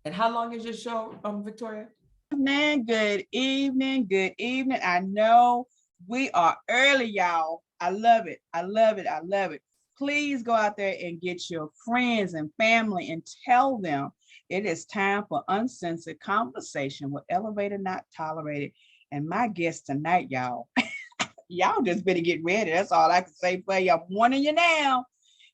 And how long is your show, Victoria? Man, good evening. Good evening. I know we are early, y'all. I love it. I love it. I love it. Please go out there and get your friends and family and tell them it is time for uncensored conversation with Elevator Not Tolerated. And my guest tonight, y'all, y'all just better get ready. That's all I can say for you. I'm warning you now.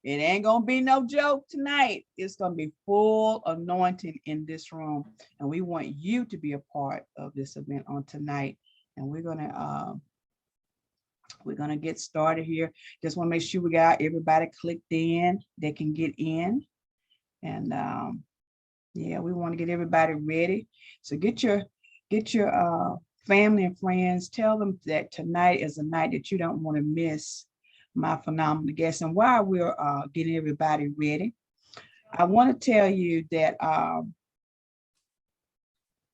It ain't gonna be no joke tonight. It's gonna be full anointing in this room, and we want you to be a part of this event on tonight. And we're gonna get started here. Just want to make sure we got everybody clicked in. They can get in, and yeah, we want to get everybody ready. So get your family and friends. Tell them that tonight is a night that you don't want to miss. My phenomenal guest. And while we're getting everybody ready, I want to tell you that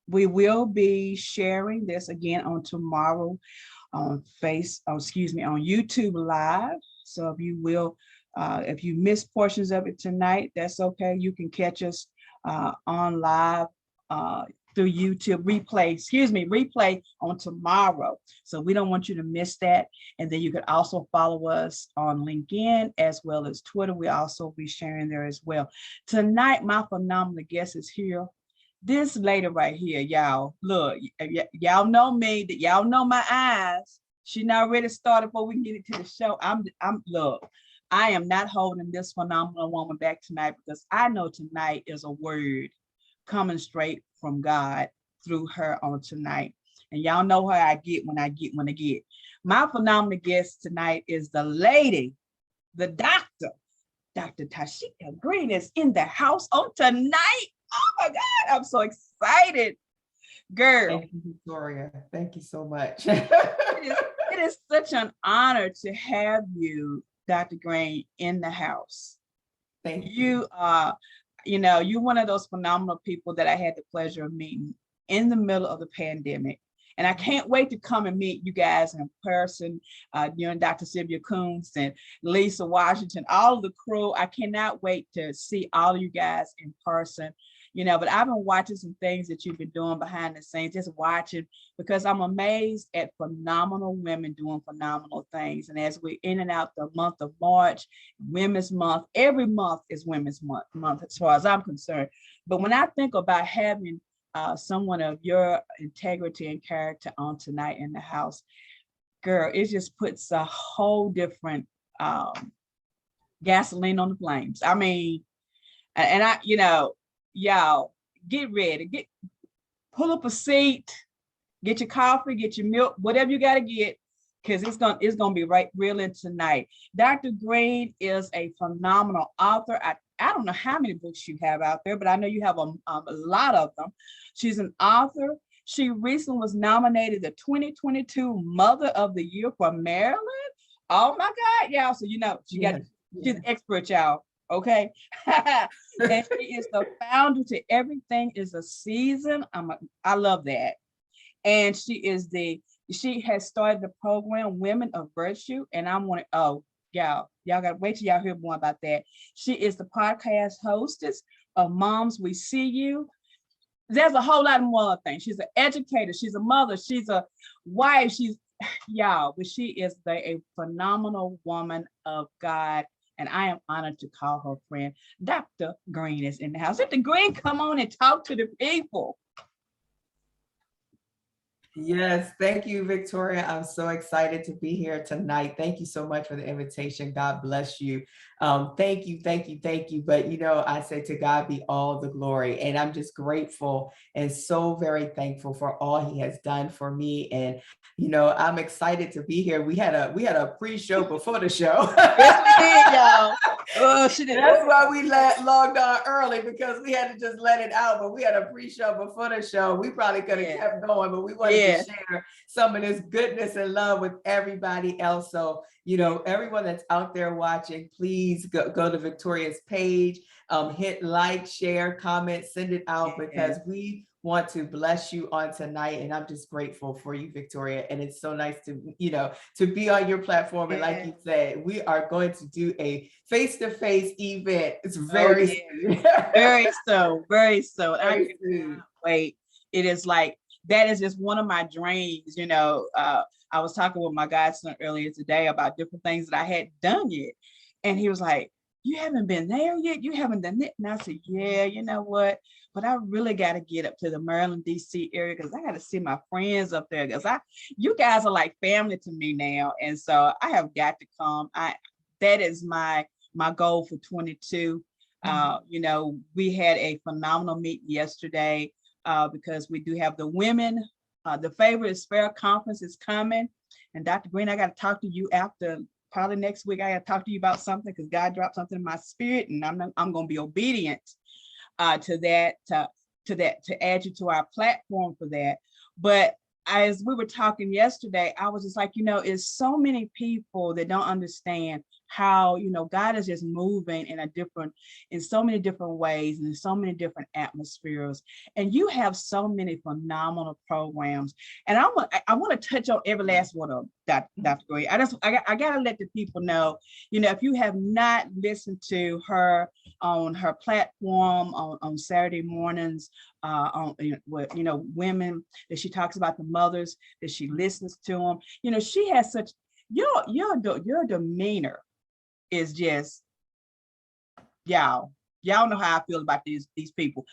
we will be sharing this again on tomorrow on on YouTube Live. So if you miss portions of it tonight, that's okay. You can catch us on live through YouTube replay on tomorrow. So we don't want you to miss that. And then you can also follow us on LinkedIn as well as Twitter. We also be sharing there as well. Tonight, my phenomenal guest is here. This lady right here, y'all, look, y'all know me, that y'all know my eyes. She not ready to start before we can get into the show. Look, I am not holding this phenomenal woman back tonight because I know tonight is a word coming straight from God through her on tonight. And y'all know how I get when I get. My phenomenal guest tonight is the lady, the doctor. Dr. Tasheka Green is in the house on tonight. Oh my God, I'm so excited. Girl. Thank you, Victoria. Thank you so much. It is such an honor to have you, Dr. Green, in the house. Thank you. You are, you're one of those phenomenal people that I had the pleasure of meeting in the middle of the pandemic. And I can't wait to come and meet you guys in person. You and Dr. Sylvia Coons and Lisa Washington, all of the crew. I cannot wait to see all of you guys in person. But I've been watching some things that you've been doing behind the scenes, just watching, because I'm amazed at phenomenal women doing phenomenal things. And as we're in and out the month of March, Women's Month, every month is Women's Month as far as I'm concerned. But when I think about having someone of your integrity and character on tonight in the house, girl, it just puts a whole different gasoline on the flames. I mean, and y'all get ready, pull up a seat, get your coffee, get your milk, whatever you got to get, because it's gonna be real in tonight. Dr. Green is a phenomenal author. I don't know how many books you have out there, but I know you have a lot of them. She's an author. She recently was nominated the 2022 Mother of the Year for Maryland. Oh my God, y'all! So she's an expert, y'all. Okay. And she is the founder to Everything is a Season. I love that. And she has started the program Women of Virtue. And y'all gotta wait till y'all hear more about that. She is the podcast hostess of Moms We See You. There's a whole lot more things. She's an educator, she's a mother, she's a wife, but she is a phenomenal woman of God. And I am honored to call her friend. Dr. Green is in the house. Dr. Green, come on and talk to the people. Yes, thank you, Victoria. I'm so excited to be here tonight. Thank you so much for the invitation. God bless you. Thank you. But I say to God be all the glory. And I'm just grateful and so very thankful for all he has done for me. And I'm excited to be here. We had a pre-show before the show. Yes, we did, y'all. Oh, she did. That's why we logged on early, because we had to just let it out. But we had a pre-show before the show. We probably could have kept going, but we wanted Yes. to share some of this goodness and love with everybody else. So, you know, everyone that's out there watching, please go to Victoria's page, hit like, share, comment, send it out, because we want to bless you on tonight. And I'm just grateful for you, Victoria. And it's so nice to, you know, to be on your platform. And like you said, we are going to do a face-to-face event. It's very soon. Very so, very so. Very I soon. cannot wait. It is like, that is just one of my dreams. You know, I was talking with my godson earlier today about different things that I hadn't done yet. And he was like, you haven't been there yet? You haven't done it? And I said, yeah, you know what? But I really got to get up to the Maryland, DC area, because I got to see my friends up there. Because you guys are like family to me now. And so I have got to come. That is my goal for 22. You know, we had a phenomenal meet yesterday because we do have the women. The Favorite is Fair conference is coming. And Dr. Green, I got to talk to you after, probably next week. I got to talk to you about something, because God dropped something in my spirit, and I'm going to be obedient to that, to add you to our platform for that. But as we were talking yesterday, I was just like, you know, it's so many people that don't understand how, you know, God is just moving in so many different ways and in so many different atmospheres. And you have so many phenomenal programs. And I want to touch on every last one of them, Dr. Green. I got to let the people know, you know, if you have not listened to her on her platform on Saturday mornings, on, you know, women, that she talks about the mothers, that she listens to them. You know, she has such, your demeanor is just, y'all know how I feel about these people.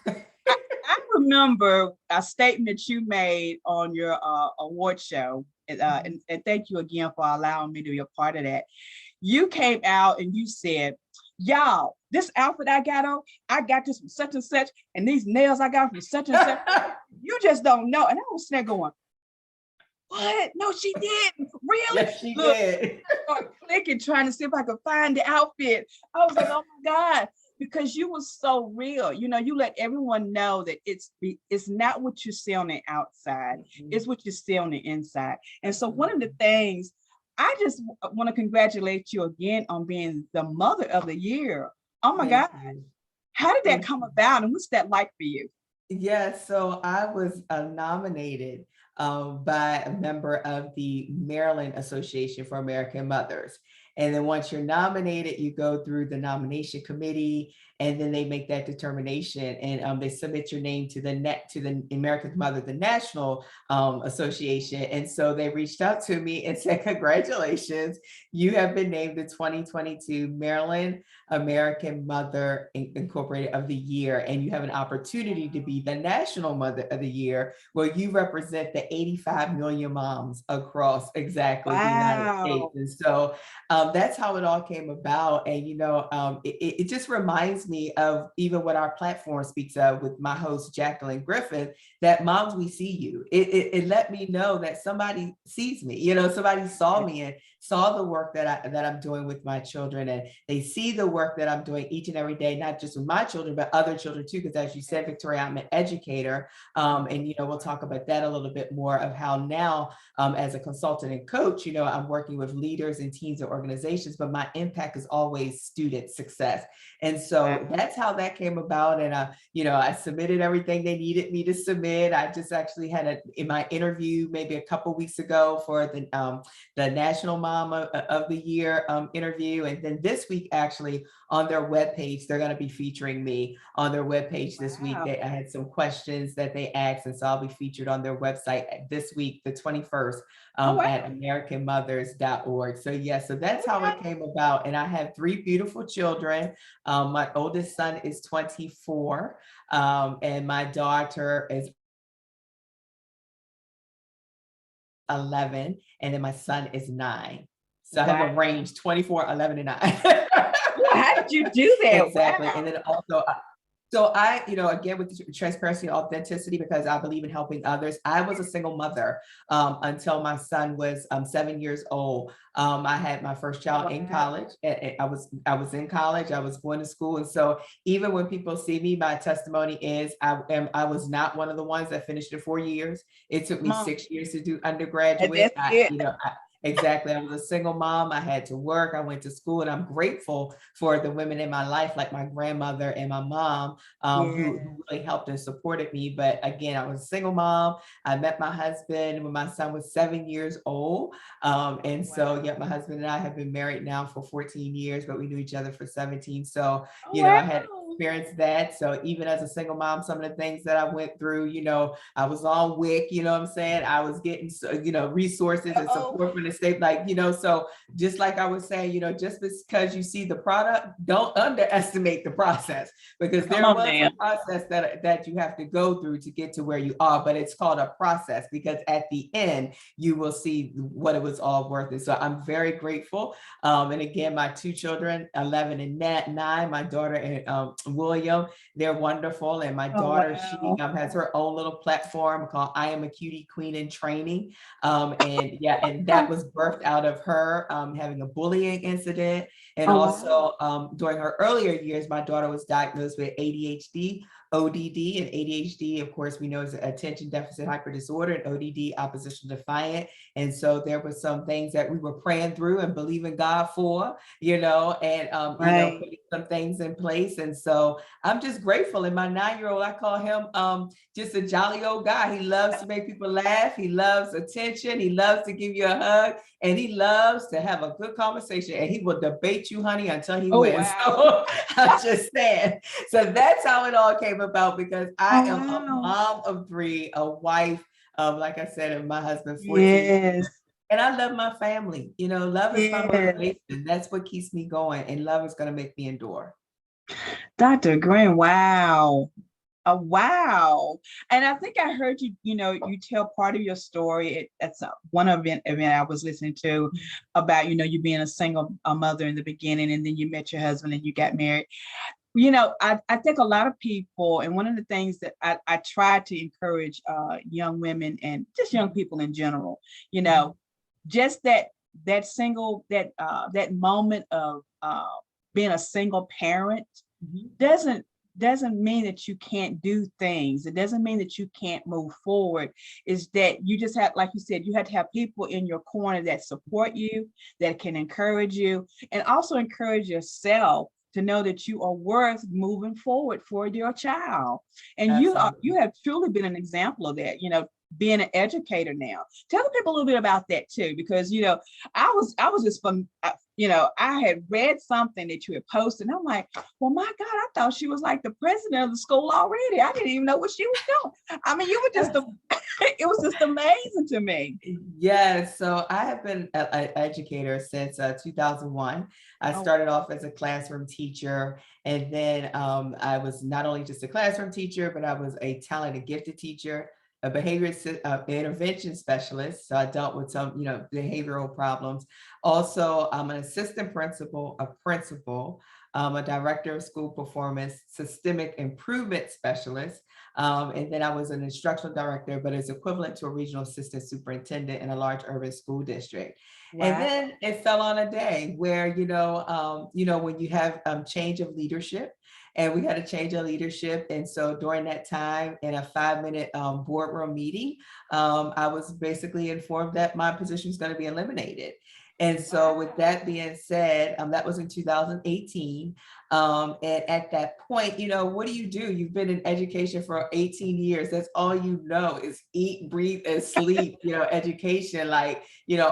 I remember a statement you made on your award show, and thank you again for allowing me to be a part of that. You came out and you said, y'all, this outfit I got on, I got this from such and such, and these nails I got from such and such. You just don't know. And I was sitting there going, what? No, she didn't. Really? Yes, she did. I started clicking, trying to see if I could find the outfit. I was like, oh my God, because you were so real. You know, you let everyone know that it's not what you see on the outside, it's what you see on the inside. And so one of the things, I just want to congratulate you again on being the Mother of the Year. Oh my God. How did that come about, and what's that like for you? Yeah, so I was nominated by a member of the Maryland Association for American Mothers. And then once you're nominated, you go through the nomination committee, and then they make that determination, and they submit your name to the American Mother, the National Association. And so they reached out to me and said, congratulations, you have been named the 2022 Maryland American Mother Incorporated of the Year, and you have an opportunity to be the National Mother of the Year, where you represent the 85 million moms across exactly the United States. And so that's how it all came about. And, you know, it just reminds me of even what our platform speaks of with my host, Jacqueline Griffin, that moms, we see you. It let me know that somebody sees me, you know, somebody saw me and saw the work that I'm doing with my children, and they see the work that I'm doing each and every day, not just with my children, but other children too. Because as you said, Victoria, I'm an educator. And, you know, we'll talk about that a little bit more of how now as a consultant and coach, you know, I'm working with leaders and teams and organizations, but my impact is always student success. And so that's how that came about. And, you know, I submitted everything they needed me to submit. I just actually had in my interview maybe a couple weeks ago for the National Mom of the Year interview. And then this week, actually, on their webpage, they're going to be featuring me on their webpage this week. I had some questions that they asked, and so I'll be featured on their website this week, the 21st, at americanmothers.org. So yeah, so that's how it came about. And I have 3 beautiful children. My oldest son is 24, and my daughter is 11, and then my son is 9. So I have a range 24, 11, and 9. How did you do that? Exactly. And then also So I, again, with the transparency and authenticity, because I believe in helping others, I was a single mother until my son was 7 years old. I had my first child in Wow. college. I was in college. I was going to school, and so even when people see me, my testimony is I was not one of the ones that finished in 4 years. It took me Come on. 6 years to do And undergraduate. that's it. Exactly. I was a single mom. I had to work. I went to school, and I'm grateful for the women in my life, like my grandmother and my mom, Yeah. who really helped and supported me. But again, I was a single mom. I met my husband when my son was 7 years old. And so, Wow. yeah, my husband and I have been married now for 14 years, but we knew each other for 17. So, Oh, wow. I had experienced that. So even as a single mom, some of the things that I went through, I was on WIC, you know what I'm saying? I was getting, resources and Oh, support from the state, like, so just like I was saying, just because you see the product, don't underestimate the process, because come there on was now. a process that you have to go through to get to where you are, but it's called a process, because at the end, you will see what it was all worth. And so I'm very grateful. And again, my two children, 11 and 9, my daughter and William, they're wonderful. And my Oh, daughter, she wow. has her own little platform called I Am a Cutie Queen in Training. And yeah, and that was birthed out of her having a bullying incident. And Oh, wow. also during her earlier years, my daughter was diagnosed with ADHD, ODD, and ADHD, of course, we know is attention deficit hyper disorder, and ODD, opposition defiant. And so there were some things that we were praying through and believing God for, and, Right. putting some things in place. And so I'm just grateful. And my 9-year-old, I call him just a jolly old guy. He loves to make people laugh. He loves attention. He loves to give you a hug, and he loves to have a good conversation, and he will debate you, honey, until he Oh, wins. wow. So I'm just saying. So that's how it all came about, because I Oh, am a wow. mom of 3, a wife of, like I said, and my husband 14 Yes. years. And I love my family. Love is my Yes. motivation. That's what keeps me going. And love is going to make me endure. Dr. Green, wow. Wow. And I think I heard you, you tell part of your story. That's one event I was listening to about, you being a single mother in the beginning, and then you met your husband and you got married. I think a lot of people, and one of the things that I try to encourage young women and just young people in general, just that moment of being a single parent Mhm. doesn't mean that you can't do things. It doesn't mean that you can't move forward. Is that you just have, like you said, you have to have people in your corner that support you, that can encourage you, and also encourage yourself to know that you are worth moving forward for your child. And you Absolutely. have truly been an example of that, being an educator now. Tell the people a little bit about that too, because I was just from I had read something that you had posted, and I'm like, well, my God, I thought she was like the president of the school already. I didn't even know what she was doing. I mean, you were just it was just amazing to me. Yes, so I have been an educator since 2001. I Oh, started off as a classroom teacher, and then I was not only just a classroom teacher, but I was a talented, gifted teacher, a intervention specialist. So I dealt with some, behavioral problems. Also, I'm an assistant principal, a principal, a director of school performance, systemic improvement specialist. And then I was an instructional director, but it's equivalent to a regional assistant superintendent in a large urban school district. And wow. then it fell on a day where, when you have change of leadership, and we had a change of leadership. And so during that time, in a 5-minute boardroom meeting, I was basically informed that my position was going to be eliminated. And so with that Wow. being said, that was in 2018. And at that point, what do? You've been in education for 18 years. That's all you know is eat, breathe, and sleep, education, like,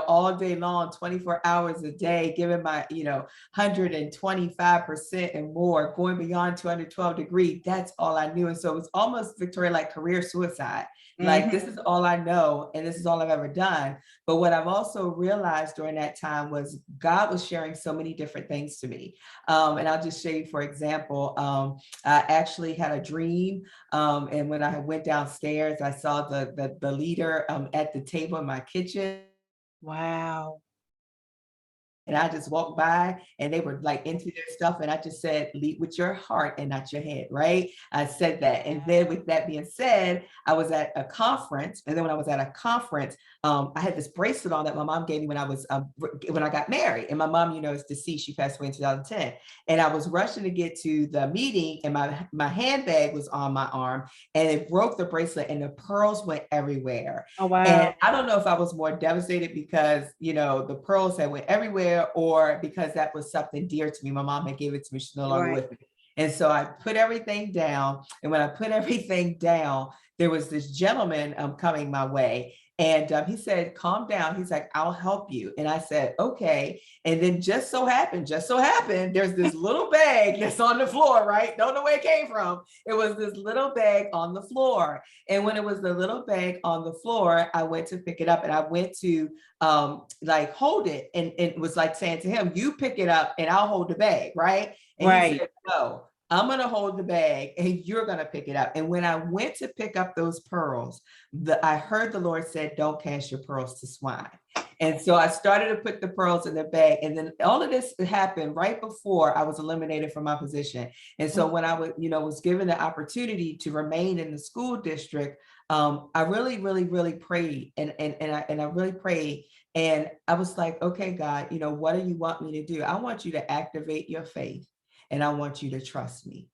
all day long, 24 hours a day, giving my, 125% and more, going beyond 212 degree. That's all I knew. And so it was almost, Victoria, like career suicide. Like, this Mm-hmm. is all I know, and this is all I've ever done. But what I've also realized during that time was God was sharing so many different things to me. And I'll just show you, for example, I actually had a dream. And when I went downstairs, I saw the leader at the table in my kitchen. Wow. And I just walked by and they were like into their stuff. And I just said, lead with your heart and not your head, right? I said that. And then with that being said, I was at a conference. And then when I was at a conference, I had this bracelet on that my mom gave me when I got married. And my mom, is deceased. She passed away in 2010. And I was rushing to get to the meeting and my handbag was on my arm and it broke the bracelet and the pearls went everywhere. Oh, wow. And I don't know if I was more devastated because, the pearls had went everywhere or because that was something dear to me. My mom had gave it to me. She's no longer with me. And so I put everything down. And when I put everything down, there was this gentleman coming my way. And he said, calm down. He's like, I'll help you. And I said, okay. And then just so happened, there's this little bag that's on the floor, right? Don't know where it came from. It was this little bag on the floor. And when it was the little bag on the floor, I went to pick it up and I went to hold it. And it was like saying to him, you pick it up and I'll hold the bag, right? And he said, no. I'm going to hold the bag and you're going to pick it up. And when I went to pick up those pearls, I heard the Lord said, don't cast your pearls to swine. And so I started to put the pearls in the bag. And then all of this happened right before I was eliminated from my position. And so when I was given the opportunity to remain in the school district, I really, really, really prayed and I really prayed. And I was like, okay, God, what do you want me to do? I want you to activate your faith. And I want you to trust me.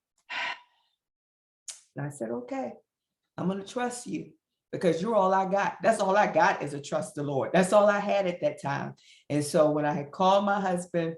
And I said, okay, I'm going to trust you because you're all I got. That's all I got is a trust the Lord. That's all I had at that time. And so when I had called my husband,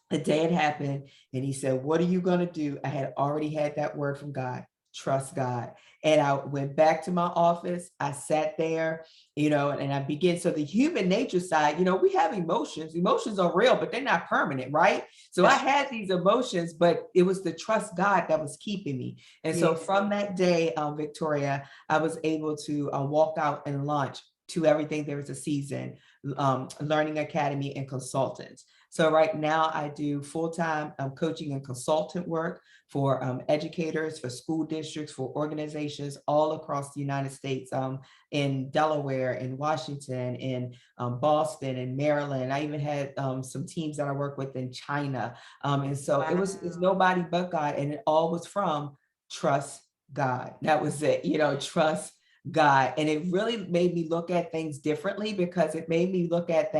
the day it happened, and he said, what are you going to do? I had already had that word from God. Trust God. And I went back to my office. I sat there, and I began. So the human nature side, we have emotions. Emotions are real, but they're not permanent, right? So I had these emotions, but it was the trust God that was keeping me. And so from that day, Victoria, I was able to walk out and launch To Everything There Is a Season, Learning Academy and Consultants. So right now I do full-time coaching and consultant work for educators, for school districts, for organizations all across the United States, in Delaware, in Washington, in Boston, in Maryland. I even had some teams that I work with in China. And so it's nobody but God. And it all was from trust God. That was it, trust God. And it really made me look at things differently because it made me look at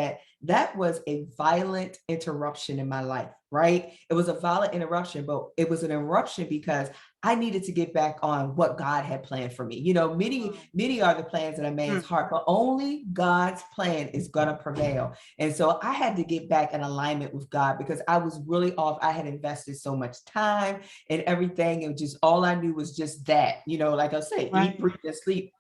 that was a violent interruption in my life, right? It was a violent interruption, but it was an interruption because I needed to get back on what God had planned for me. Many are the plans in a man's heart, but only God's plan is going to prevail. And so I had to get back in alignment with God because I was really off. I had invested so much time and everything. And just all I knew was just that, like I say, eat, breathe, and sleep,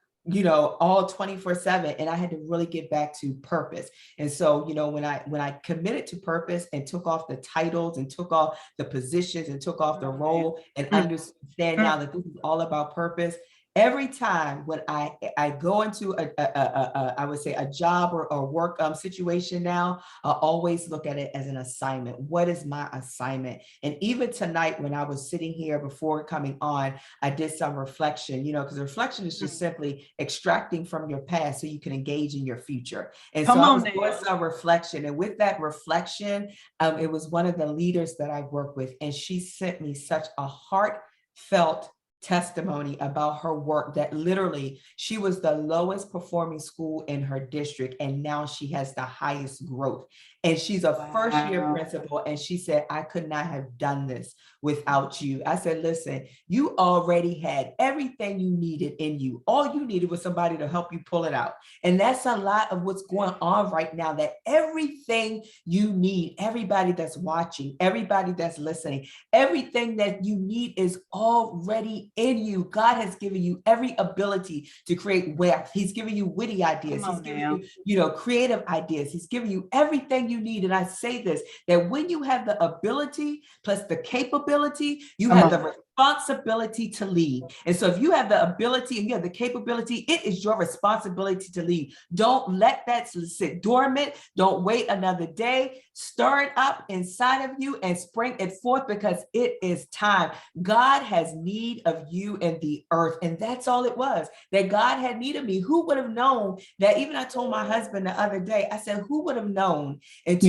all 24/7. And I had to really get back to purpose. And so, when I committed to purpose and took off the titles and took off the positions and took off the role and understand now that this is all about purpose, every time when I go into I would say a job or work situation now, I always look at it as an assignment. What is my assignment? And even tonight, when I was sitting here before coming on, I did some reflection, because reflection is just simply extracting from your past so you can engage in your future. And so I was doing some reflection. And with that reflection, it was one of the leaders that I work with, and she sent me such a heartfelt testimony about her work that literally she was the lowest performing school in her district and now she has the highest growth, and she's a first-year principal, and she said, I could not have done this without you. I said, listen, you already had everything you needed in you. All you needed was somebody to help you pull it out. And that's a lot of what's going on right now, that everything you need, everybody that's watching, everybody that's listening, everything that you need is already in you. God has given you every ability to create wealth. He's giving you witty ideas. He's giving you, creative ideas. He's giving you everything you need. And I say this, that when you have the ability plus the capability, you have the responsibility to lead. And so if you have the ability and you have the capability, it is your responsibility to lead. Don't let that sit dormant. Don't wait another day. Stir it up inside of you and spring it forth because it is time. God has need of you in the earth. And that's all it was, that God had need of me. Who would have known that? Even I told my husband the other day, I said, who would have known in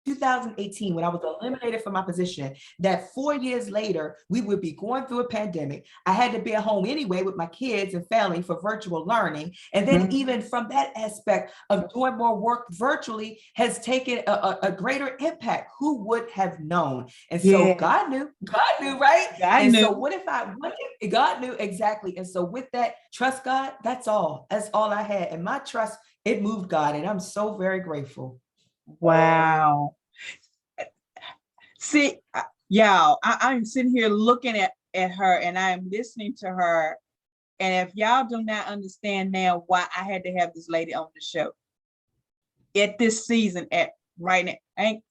2018, when I was eliminated from my position, that 4 years later, we would be going through a pandemic. I had to be at home anyway with my kids and family for virtual learning. And then even from that aspect of doing more work virtually has taken a greater impact. Who would have known? And so Yeah. God knew, right? God And knew. so what if God knew exactly. And so with that, trust God, that's all I had. And my trust, it moved God. And I'm so very grateful. Wow. See, y'all, I'm sitting here looking at her and I'm listening to her. And if y'all do not understand now why I had to have this lady on the show at this season, at right now, ain't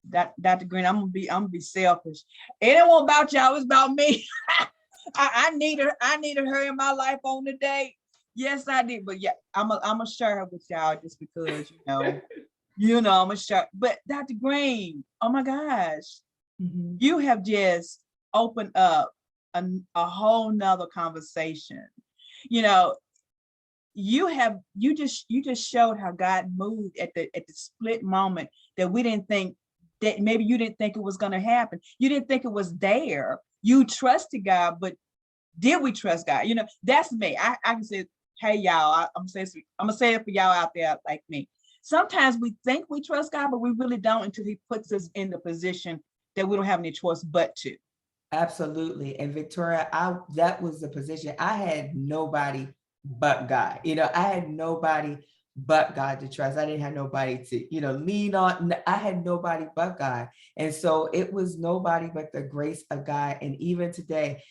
that Dr. Green, I'm gonna be selfish. It ain't about y'all, it's about me. I needed her in my life on the day. Yes, I did. But yeah, I'm gonna share her with y'all just because, I'm gonna share. But Dr. Green, oh my gosh, you have just opened up a whole nother conversation. You just showed how God moved at the split moment that we didn't think, that maybe you didn't think it was going to happen. You didn't think it was there. You trusted God, but did we trust God? That's me. I can say, hey, y'all, I'm gonna say it for y'all out there like me. Sometimes we think we trust God, but we really don't until he puts us in the position that we don't have any choice but to. Absolutely. And Victoria, that was the position. I had nobody but God. I had nobody but God to trust. I didn't have nobody to, lean on. I had nobody but God. And so it was nobody but the grace of God. And even today,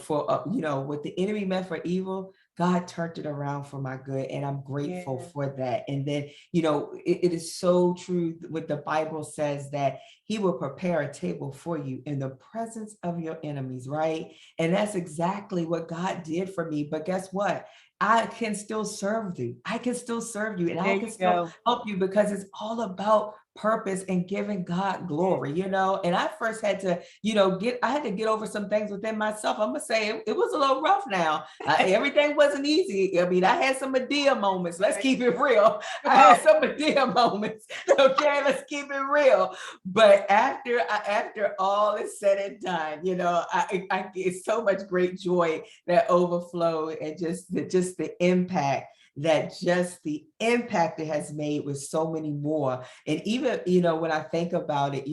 for, what the enemy meant for evil, God turned it around for my good. And I'm grateful for that. And then, it is so true what the Bible says, that he will prepare a table for you in the presence of your enemies, right? And that's exactly what God did for me. But guess what? I can still serve you. I can still serve you, and I can still help you, because it's all about purpose and giving God glory, And I first had to, I had to get over some things within myself. I'm gonna say it was a little rough now. Everything wasn't easy. I mean, I had some Medea moments. Let's keep it real. I had some Medea moments. Okay, let's keep it real. But after all is said and done, it's so much great joy that overflowed, and just the impact it has made with so many more. And even, when I think about it,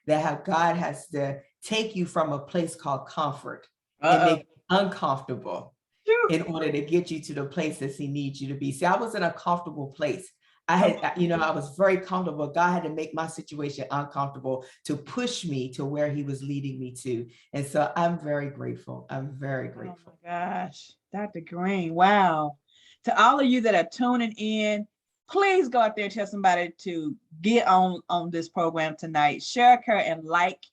that how God has to take you from a place called comfort and make you uncomfortable in order to get you to the places he needs you to be. See, I was in a comfortable place. I was very comfortable. God had to make my situation uncomfortable to push me to where he was leading me to. And so I'm very grateful. I'm very grateful. Oh my gosh, Dr. Green, wow. To all of you that are tuning in, please go out there and tell somebody to get on this program tonight. Share her and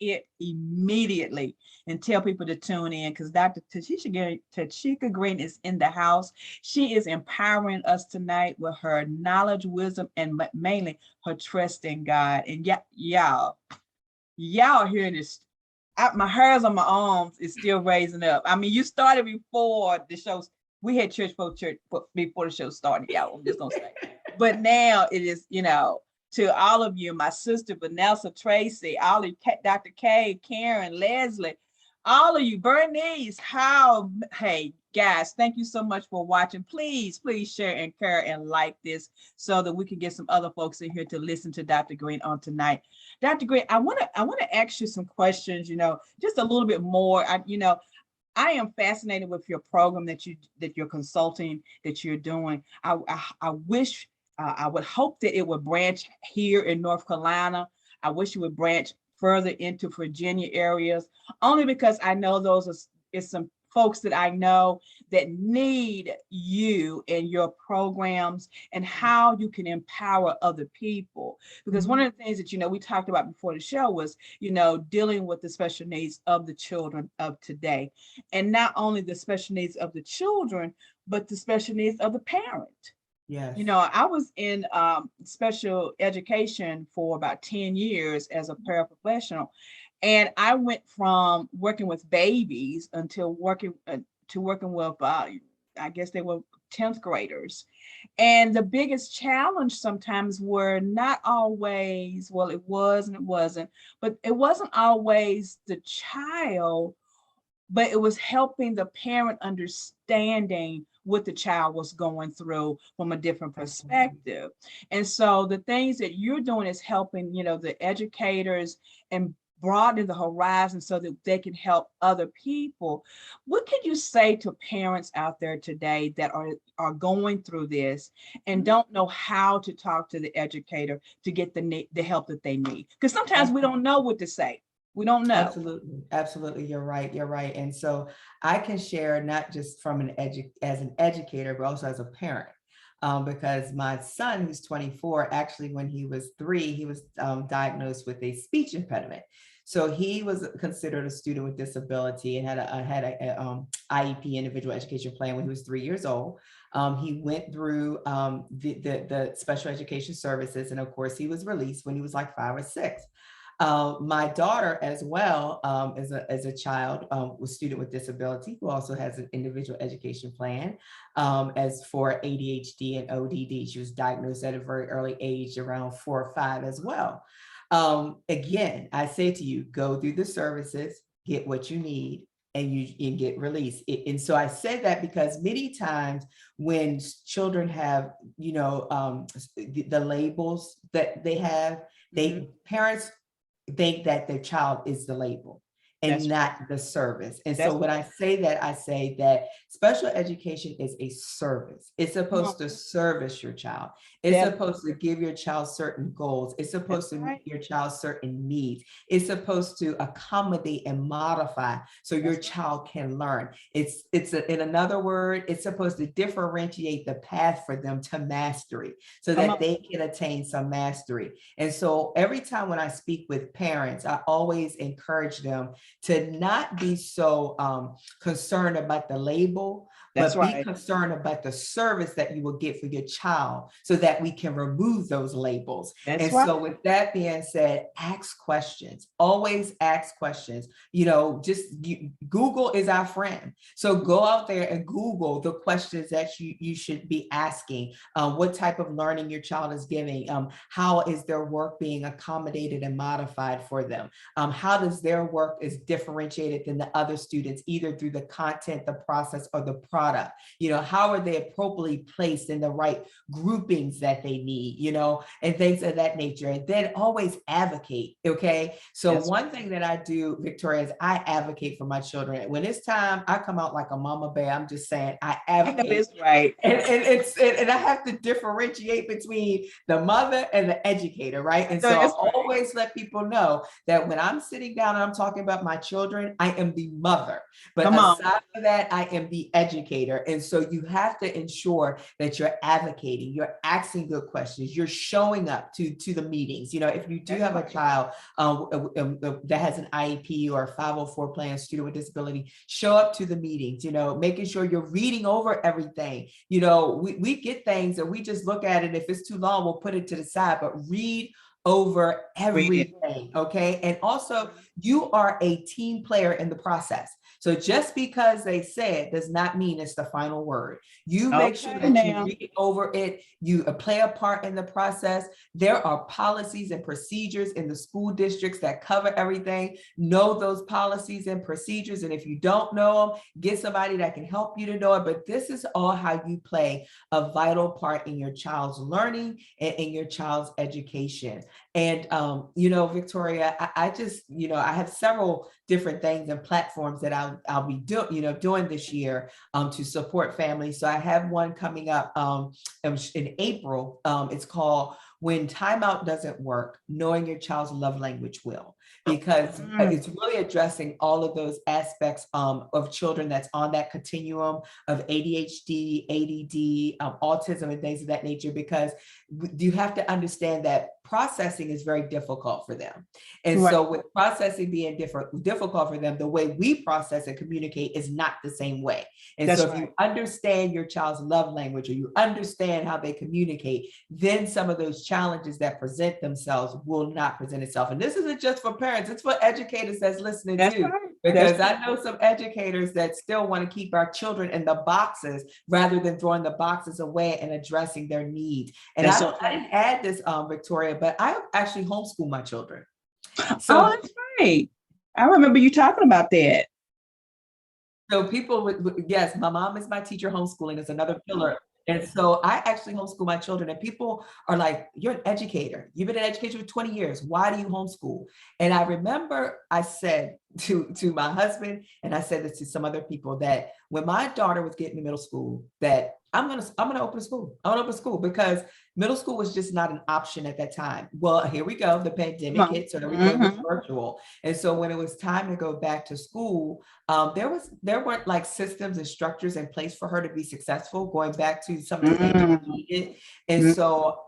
it immediately, and tell people to tune in, because Dr. Tsheka Green is in the house. She is empowering us tonight with her knowledge, wisdom, and mainly her trust in God. And y'all hearing this. My hairs on my arms is still raising up. I mean, you started before the show. We had church before the show started, y'all. I'm just gonna say. But now it is, to all of you, my sister Vanessa, Tracy, all of you, Dr. K, Karen, Leslie, all of you, Bernice, hey guys, thank you so much for watching. Please share and care and like this, so that we can get some other folks in here to listen to Dr. Green on tonight. Dr. Green, I want to ask you some questions, just a little bit more. I am fascinated with your program that you're consulting, that you're doing. I wish, I would hope that it would branch here in North Carolina. I wish it would branch further into Virginia areas, only because I know is some folks that I know that need you and your programs, and how you can empower other people. Because one of the things that, we talked about before the show was, dealing with the special needs of the children of today. And not only the special needs of the children, but the special needs of the parent. Yes. I was in special education for about 10 years as a paraprofessional. And I went from working with babies until working with, I guess they were 10th graders. And the biggest challenge sometimes were not always, well, it was and it wasn't, but it wasn't always the child, but it was helping the parent understanding what the child was going through from a different perspective. And so the things that you're doing is helping, the educators and broaden the horizon so that they can help other people. What can you say to parents out there today that are going through this and don't know how to talk to the educator to get the help that they need? Because sometimes we don't know what to say. We don't know. Absolutely. Absolutely. You're right. You're right. And so I can share not just from as an educator, but also as a parent. Because my son, who's 24, actually, when he was 3, he was diagnosed with a speech impediment. So he was considered a student with disability and had a IEP, individual education plan, when he was 3 years old. He went through the special education services, and of course, he was released when he was like 5 or 6. My daughter as well, as a child, was student with disability who also has an individual education plan. As for ADHD and ODD, she was diagnosed at a very early age, around 4 or 5 as well. Again, I say to you, go through the services, get what you need, and you get released. And so I say that because many times when children have, the labels that they have, parents think that their child is the label and not the service. And so when I say that, I say that special education is a service. It's supposed to service your child. It's supposed to give your child certain goals. It's supposed to meet your child's certain needs. It's supposed to accommodate and modify so your child can learn. In another word, it's supposed to differentiate the path for them to mastery so that they can attain some mastery. And so every time when I speak with parents, I always encourage them to not be so concerned about the label, but be concerned about the service that you will get for your child so that we can remove those labels. So with that being said, ask questions, always ask questions. Google is our friend. So go out there and Google the questions that you should be asking. What type of learning your child is giving? How is their work being accommodated and modified for them? How does their work is differentiated than the other students, either through the content, the process, or the product? How are they appropriately placed in the right groupings that they need, and things of that nature. And then always advocate. Okay. So one thing that I do, Victoria, is I advocate for my children. When it's time, I come out like a mama bear. I'm just saying I advocate. It's right. And I have to differentiate between the mother and the educator, right? And so I always let people know that when I'm sitting down and I'm talking about my children, I am the mother. But aside from that, I am the educator. And so you have to ensure that you're advocating, you're asking good questions, you're showing up to the meetings. If you do have a child that has an IEP or a 504 plan, student with disability, show up to the meetings, making sure you're reading over everything. We get things and we just look at it. If it's too long, we'll put it to the side, but read over everything. Okay. And also, you are a team player in the process. So just because they say it does not mean it's the final word. You make sure that you read over it, you play a part in the process. There are policies and procedures in the school districts that cover everything. Know those policies and procedures. And if you don't know them, get somebody that can help you to know it. But this is all how you play a vital part in your child's learning and in your child's education. And, Victoria, I just, I have several different things and platforms that I'll be doing this year to support families. So I have one coming up in April. It's called When Timeout Doesn't Work, Knowing Your Child's Love Language Will, because it's really addressing all of those aspects of children that's on that continuum of ADHD, ADD, autism, and things of that nature, because you have to understand that processing is very difficult for them. And Right. so with processing being difficult for them, the way we process and communicate is not the same way. And That's so if right. you understand your child's love language, or you understand how they communicate, then some of those challenges that present themselves will not present itself. And this isn't just for parents, it's for educators that's listening That's too. right. Because That's I know some educators that still want to keep our children in the boxes rather than throwing the boxes away and addressing their needs. And that's I so don't, I true. didn't add this, Victoria, but I actually homeschool my children. Oh, So that's right. I remember you talking about that. So people yes, my mom is my teacher, homeschooling is another pillar. And so I actually homeschool my children, and people are like, you're an educator. You've been in education for 20 years. Why do you homeschool? And I remember I said to my husband, and I said this to some other people, that when my daughter was getting to middle school, that I'm gonna open a school. I want to open a school because middle school was just not an option at that time. Well, here we go. The Come pandemic on. hit, so everything was Mhm. virtual. And so when it was time to go back to school, there weren't like systems and structures in place for her to be successful, going back to some of the things she Mhm. needed. And Mhm. so,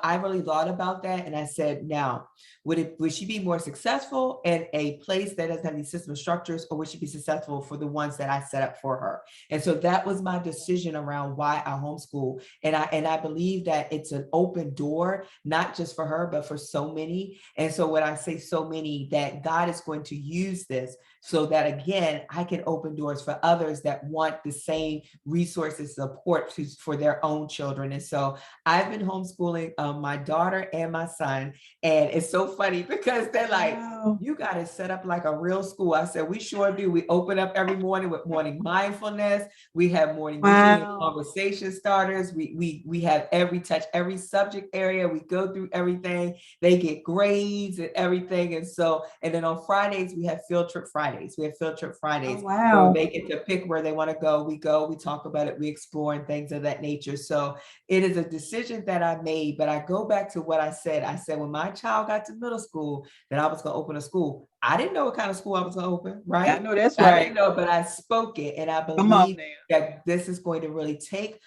I really thought about that, and I said, now, would she be more successful in a place that doesn't have these system structures, or would she be successful for the ones that I set up for her? And so that was my decision around why I homeschool. And I believe that it's an open door, not just for her, but for so many. And so when I say so many, that God is going to use this so that, again, I can open doors for others that want the same resources, support for their own children. And so I've been homeschooling my daughter and my son. And it's so funny because they're like, Wow. you got it set up like a real school. I said, we sure do. We open up every morning with morning mindfulness. We have morning reading and Wow. conversation starters. We have every subject area. We go through everything. They get grades and everything. And so, and then on Fridays, we have field trip Fridays. We have field trip Oh, Fridays where wow. they get to pick where they want to go. We go, we talk about it, we explore and things of that nature. So it is a decision that I made, but I go back to what I said. I said, when my child got to middle school, that I was going to open a school. I didn't know what kind of school I was going to open, I right? know that's I right. didn't know, but I spoke it. And I Come on believe now. that this is going to really take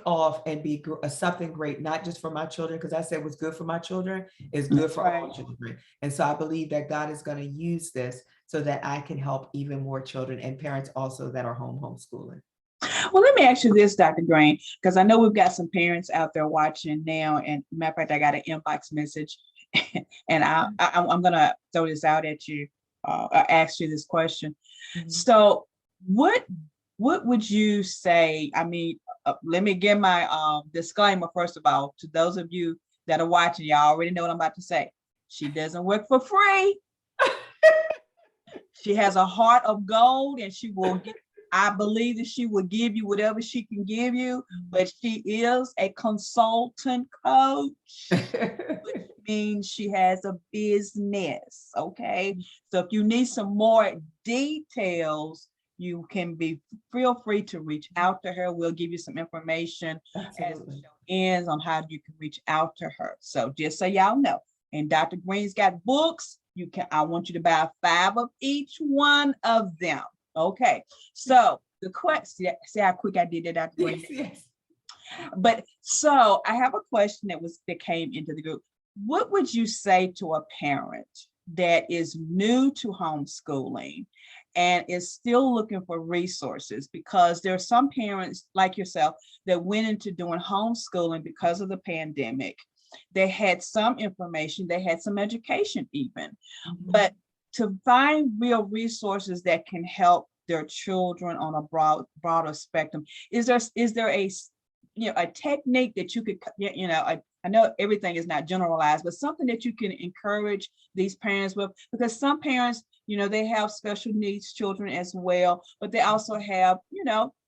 off and be something great, not just for my children, because I said what's good for my children is good That's for right. all children. And so I believe that God is going to use this so that I can help even more children and parents also that are homeschooling. Well, let me ask you this, Dr. Green, because I know we've got some parents out there watching now. And matter of fact, I got an inbox message, and I'm gonna throw this out at you. Ask you this question. Mhm. So, what would you say? I mean, let me give my disclaimer first of all to those of you that are watching. Y'all already know what I'm about to say. She doesn't work for free. She has a heart of gold, and she will give. I believe that she will give you whatever she can give you, but she is a consultant coach, which means she has a business. Okay. So if you need some more details, you can feel free to reach out to her. We'll give you some information as the Absolutely. show ends on how you can reach out to her. So just so y'all know, and Dr. Green's got books. I want you to buy 5 of each one of them. Okay. So the question, see how quick I did that, Dr. Green? Yes, yes. But so I have a question that came into the group. What would you say to a parent that is new to homeschooling and is still looking for resources? Because there are some parents like yourself that went into doing homeschooling because of the pandemic. They had some information, they had some education even, but to find real resources that can help their children on a broader spectrum, is there a technique that you could, I know everything is not generalized, but something that you can encourage these parents with? Because some parents, they have special needs children as well, but they also have,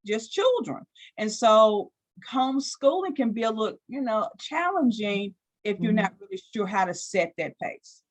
just children. And so homeschooling can be a little, challenging if you're not really sure how to set that pace.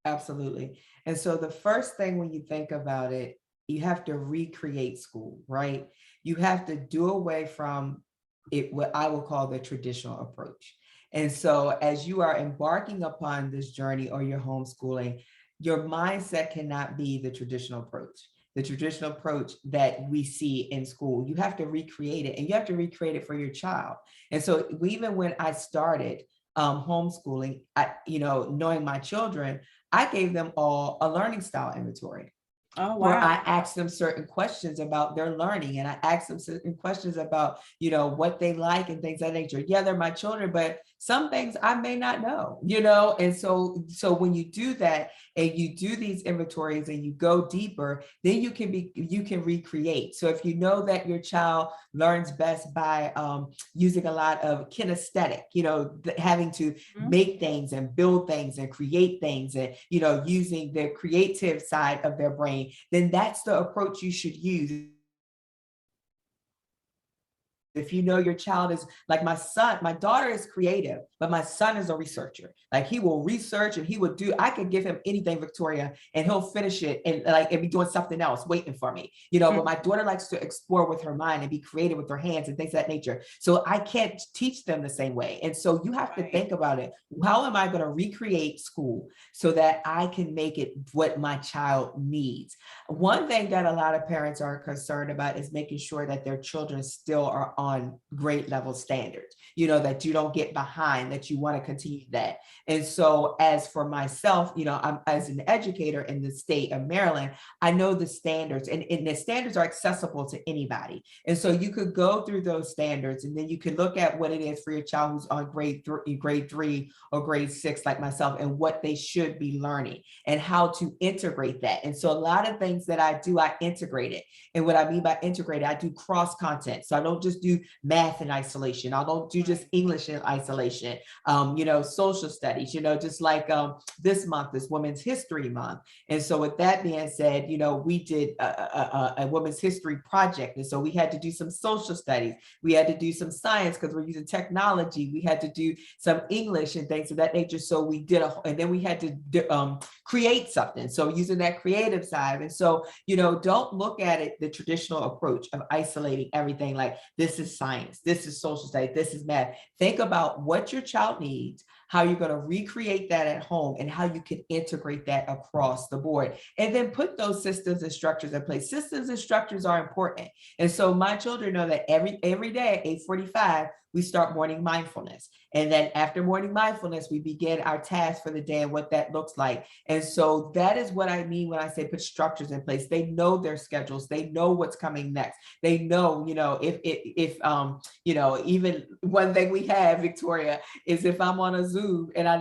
Absolutely. And so the first thing when you think about it, you have to recreate school, right? You have to do away from it, what I will call the traditional approach. And so as you are embarking upon this journey or your homeschooling, your mindset cannot be the traditional approach. The traditional approach that we see in school, you have to recreate it, and you have to recreate it for your child. And so even when I started, homeschooling, knowing my children, I gave them all a learning style inventory. Oh, Where wow. I asked them certain questions about their learning, and I asked them certain questions about, what they like and things of that nature. Yeah, they're my children, but some things I may not know, and so when you do that and you do these inventories and you go deeper, then you can recreate. So if you know that your child learns best by using a lot of kinesthetic, having to make things and build things and create things, and using the creative side of their brain, then that's the approach you should use. If you know your child is like my daughter is creative, but my son is a researcher. Like he will research and I could give him anything, Victoria, and he'll finish it and be doing something else waiting for me, but my daughter likes to explore with her mind and be creative with her hands and things of that nature. So I can't teach them the same way. And so you have to think about it. How am I going to recreate school so that I can make it what my child needs? One thing that a lot of parents are concerned about is making sure that their children still are on grade level standards, that you don't get behind, that you want to continue that. And so as for myself, I'm as an educator in the state of Maryland, I know the standards, and the standards are accessible to anybody. And so you could go through those standards, and then you can look at what it is for your child who's on grade 3 or grade 6, like myself, and what they should be learning and how to integrate that. And so a lot of things that I do, I integrate it. And what I mean by integrate, I do cross content. So I don't just do math in isolation. I don't do just English in isolation. Social studies, just like this month is Women's History Month. And so with that being said, we did a Women's History project. And so we had to do some social studies. We had to do some science because we're using technology. We had to do some English and things of that nature. So we did and then we had to create something. So using that creative side. And so, don't look at it, the traditional approach of isolating everything like this is science, this is social studies, this is math. Think about what your child needs, how you're going to recreate that at home, and how you can integrate that across the board. And then put those systems and structures in place. Systems and structures are important. And so my children know that every day at 8:45, we start morning mindfulness. And then after morning mindfulness, we begin our task for the day and what that looks like. And so that is what I mean when I say put structures in place. They know their schedules. They know what's coming next. They know, if even one thing we have, Victoria, is if I'm on a Zoom and I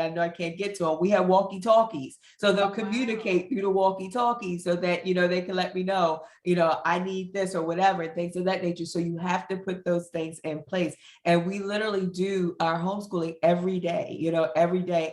know I can't get to them, we have walkie talkies. So they'll communicate through the walkie talkies so that, they can let me know, I need this or whatever, things of that nature. So you have to put those things in place. And we literally do our homeschooling every day.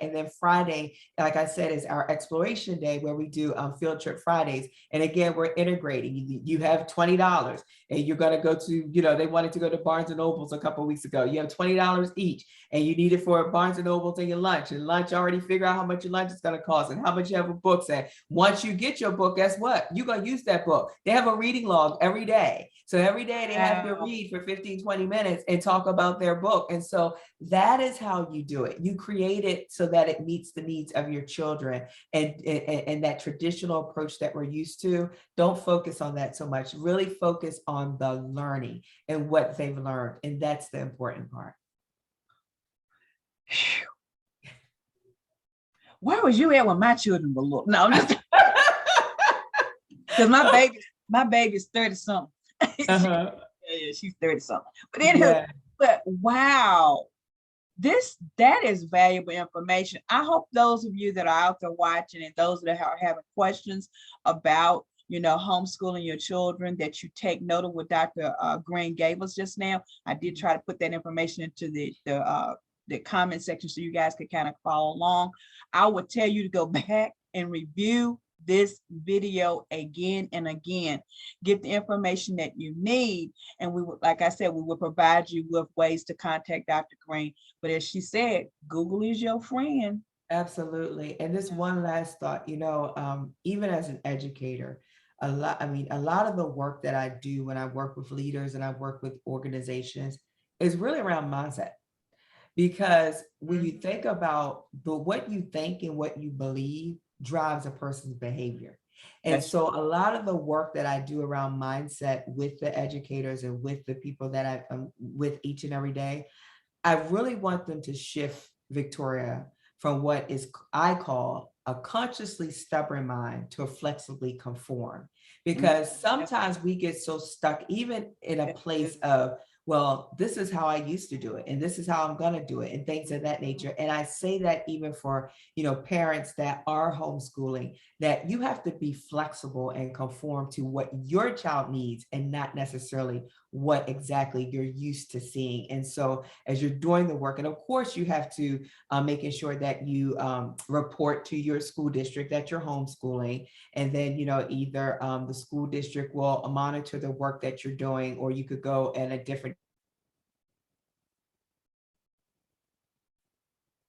And then Friday, like I said, is our exploration day where we do field trip Fridays. And again, we're integrating. You have $20 and you're going to go to, they wanted to go to Barnes and Nobles a couple of weeks ago. You have $20 each and you need it for Barnes and Nobles and your lunch. And lunch, already figure out how much your lunch is going to cost and how much you have a book at. Once you get your book, guess what? You're going to use that book. They have a reading log every day. So every day they have to read for 15, 20 minutes and talk about their book. And so that is how you do it. You create it so that it meets the needs of your children, and that traditional approach that we're used to. Don't focus on that so much. Really focus on the learning and what they've learned. And that's the important part. Where was you at when my children were little? No, because my baby's 30 something. Yeah, she's 30 something. But anyway, but wow, that is valuable information. I hope those of you that are out there watching and those that are having questions about homeschooling your children, that you take note of what Dr. Green gave us just now. I did try to put that information into the comment section so you guys could kind of follow along. I would tell you to go back and review this video again and again. Get the information that you need, and we would, like I said, we will provide you with ways to contact Dr. Green. But as she said, Google is your friend. Absolutely. And this one last thought, even as an educator, a lot of the work that I do when I work with leaders and I work with organizations is really around mindset. Because when you think about what you think and what you believe drives a person's behavior. And so a lot of the work that I do around mindset with the educators and with the people that I'm with each and every day, I really want them to shift, Victoria, from what is I call a consciously stubborn mind to a flexibly conform. Mhm. Because sometimes we get so stuck, even in a place of, well, this is how I used to do it, and this is how I'm going to do it, and things of that nature. And I say that even for, parents that are homeschooling, that you have to be flexible and conform to what your child needs and not necessarily what exactly you're used to seeing. And so as you're doing the work, and of course you have to making sure that you report to your school district that you're homeschooling, and then either the school district will monitor the work that you're doing, or you could go in a different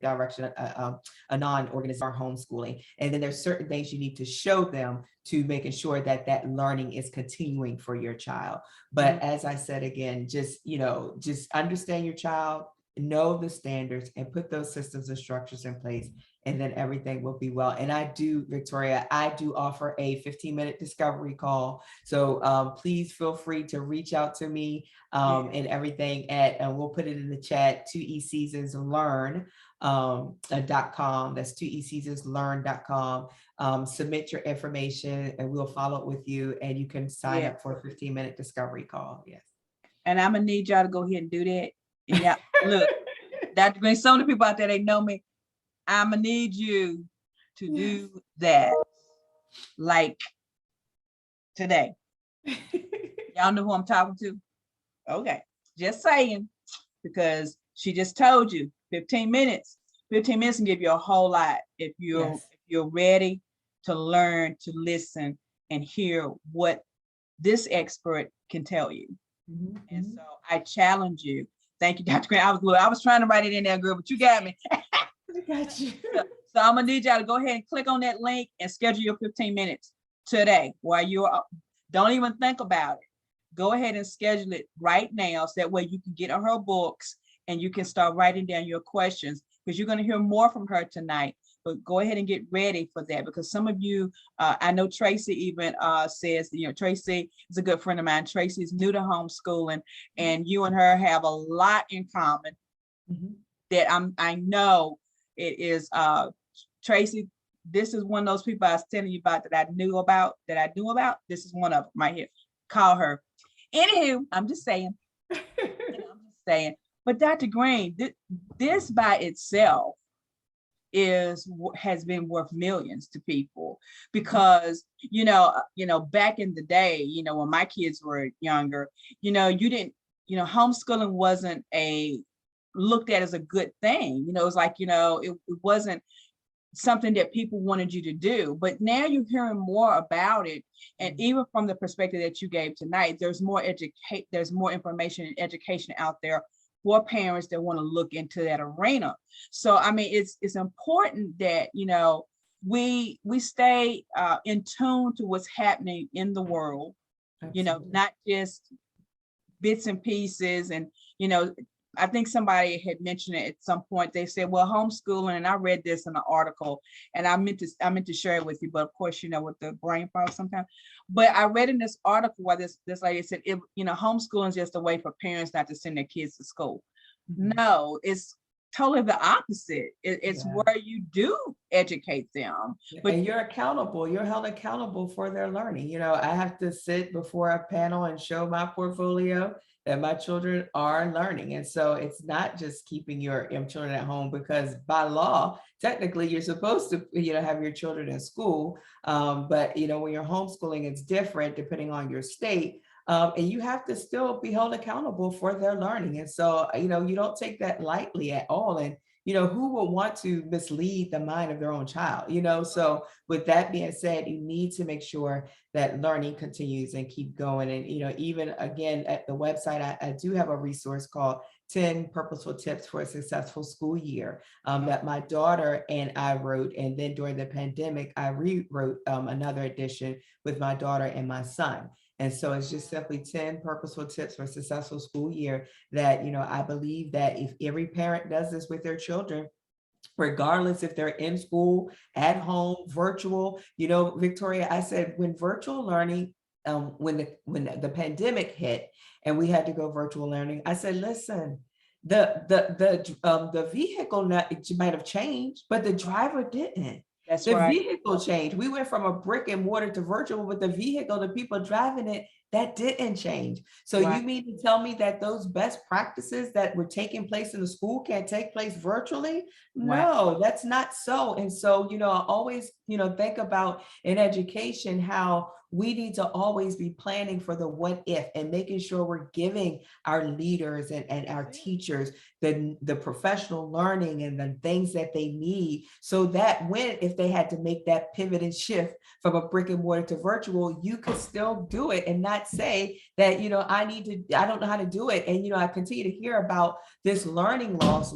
direction, a non-organized or homeschooling. And then there's certain things you need to show them to making sure that that learning is continuing for your child. But as I said, again, just understand your child, know the standards, and put those systems and structures in place, and then everything will be well. And Victoria, I do offer a 15-minute discovery call. So please feel free to reach out to me and everything and we'll put it in the chat, 2eseasonslearn.com. That's 2eseasonslearn.com. Submit your information and we'll follow up with you, and you can sign up for a 15-minute discovery call. Yes. And I'm gonna need y'all to go ahead and do that. And yeah, look, Dr. Green, some of the people out there, they know me. I'm gonna need you to do that like today. Y'all know who I'm talking to? Okay, just saying, because she just told you 15 minutes. 15 minutes can give you a whole lot if you're ready to learn, to listen, and hear what this expert can tell you. And so I challenge you. Thank you, Dr. Green. I was trying to write it in there, girl, but you got me. I got you. So I'm gonna need y'all to go ahead and click on that link and schedule your 15 minutes today while don't even think about it. Go ahead and schedule it right now, so that way you can get on her books and you can start writing down your questions, because you're going to hear more from her tonight. But go ahead and get ready for that, because some of you, I know Tracy even says, Tracy is a good friend of mine. Tracy is new to homeschooling, and you and her have a lot in common. That I know it is Tracy. This is one of those people I was telling you about that I knew about. This is one of them right here. Call her. Anywho, I'm just saying. But Dr. Green, this by itself has been worth millions to people, because back in the day, when my kids were younger, you didn't, homeschooling wasn't looked at as a good thing. It was like, it wasn't something that people wanted you to do. But now you're hearing more about it, and even from the perspective that you gave tonight, there's more information and education out there for parents that want to look into that arena. So I mean, it's important that we stay in tune to what's happening in the world. Absolutely. Not just bits and pieces. And I think somebody had mentioned it at some point. They said, well, homeschooling, and I read this in an article, and I meant to share it with you, but of course, with the brain fog sometimes. But I read in this article where this lady said, homeschooling is just a way for parents not to send their kids to school. No, it's totally the opposite. It's where you do educate them. But and you're accountable. You're held accountable for their learning. I have to sit before a panel and show my portfolio that my children are learning. And so it's not just keeping your children at home, because by law, technically you're supposed to, have your children in school. But, when you're homeschooling, it's different depending on your state. And you have to still be held accountable for their learning. And so, you don't take that lightly at all. And, who would want to mislead the mind of their own child? So with that being said, you need to make sure that learning continues and keep going. And, even again, at the website, I do have a resource called 10 Purposeful Tips for a Successful School Year that my daughter and I wrote. And then during the pandemic, I rewrote another edition with my daughter and my son. And so it's just simply 10 purposeful tips for a successful school year that, I believe that if every parent does this with their children, regardless if they're in school, at home, virtual, Victoria, I said when virtual learning, when the pandemic hit and we had to go virtual learning, I said, listen, the vehicle might have changed, but the driver didn't. That's The right. vehicle changed. We went from a brick and mortar to virtual, but the vehicle, the people driving it, that didn't change. So Right. you mean to tell me that those best practices that were taking place in the school can't take place virtually? Wow. No, that's not so. And so, I always, think about in education how we need to always be planning for the what if and making sure we're giving our leaders and our teachers the professional learning and the things that they need, so that if they had to make that pivot and shift from a brick and mortar to virtual, you could still do it and not say that, I don't know how to do it. And, I continue to hear about this learning loss,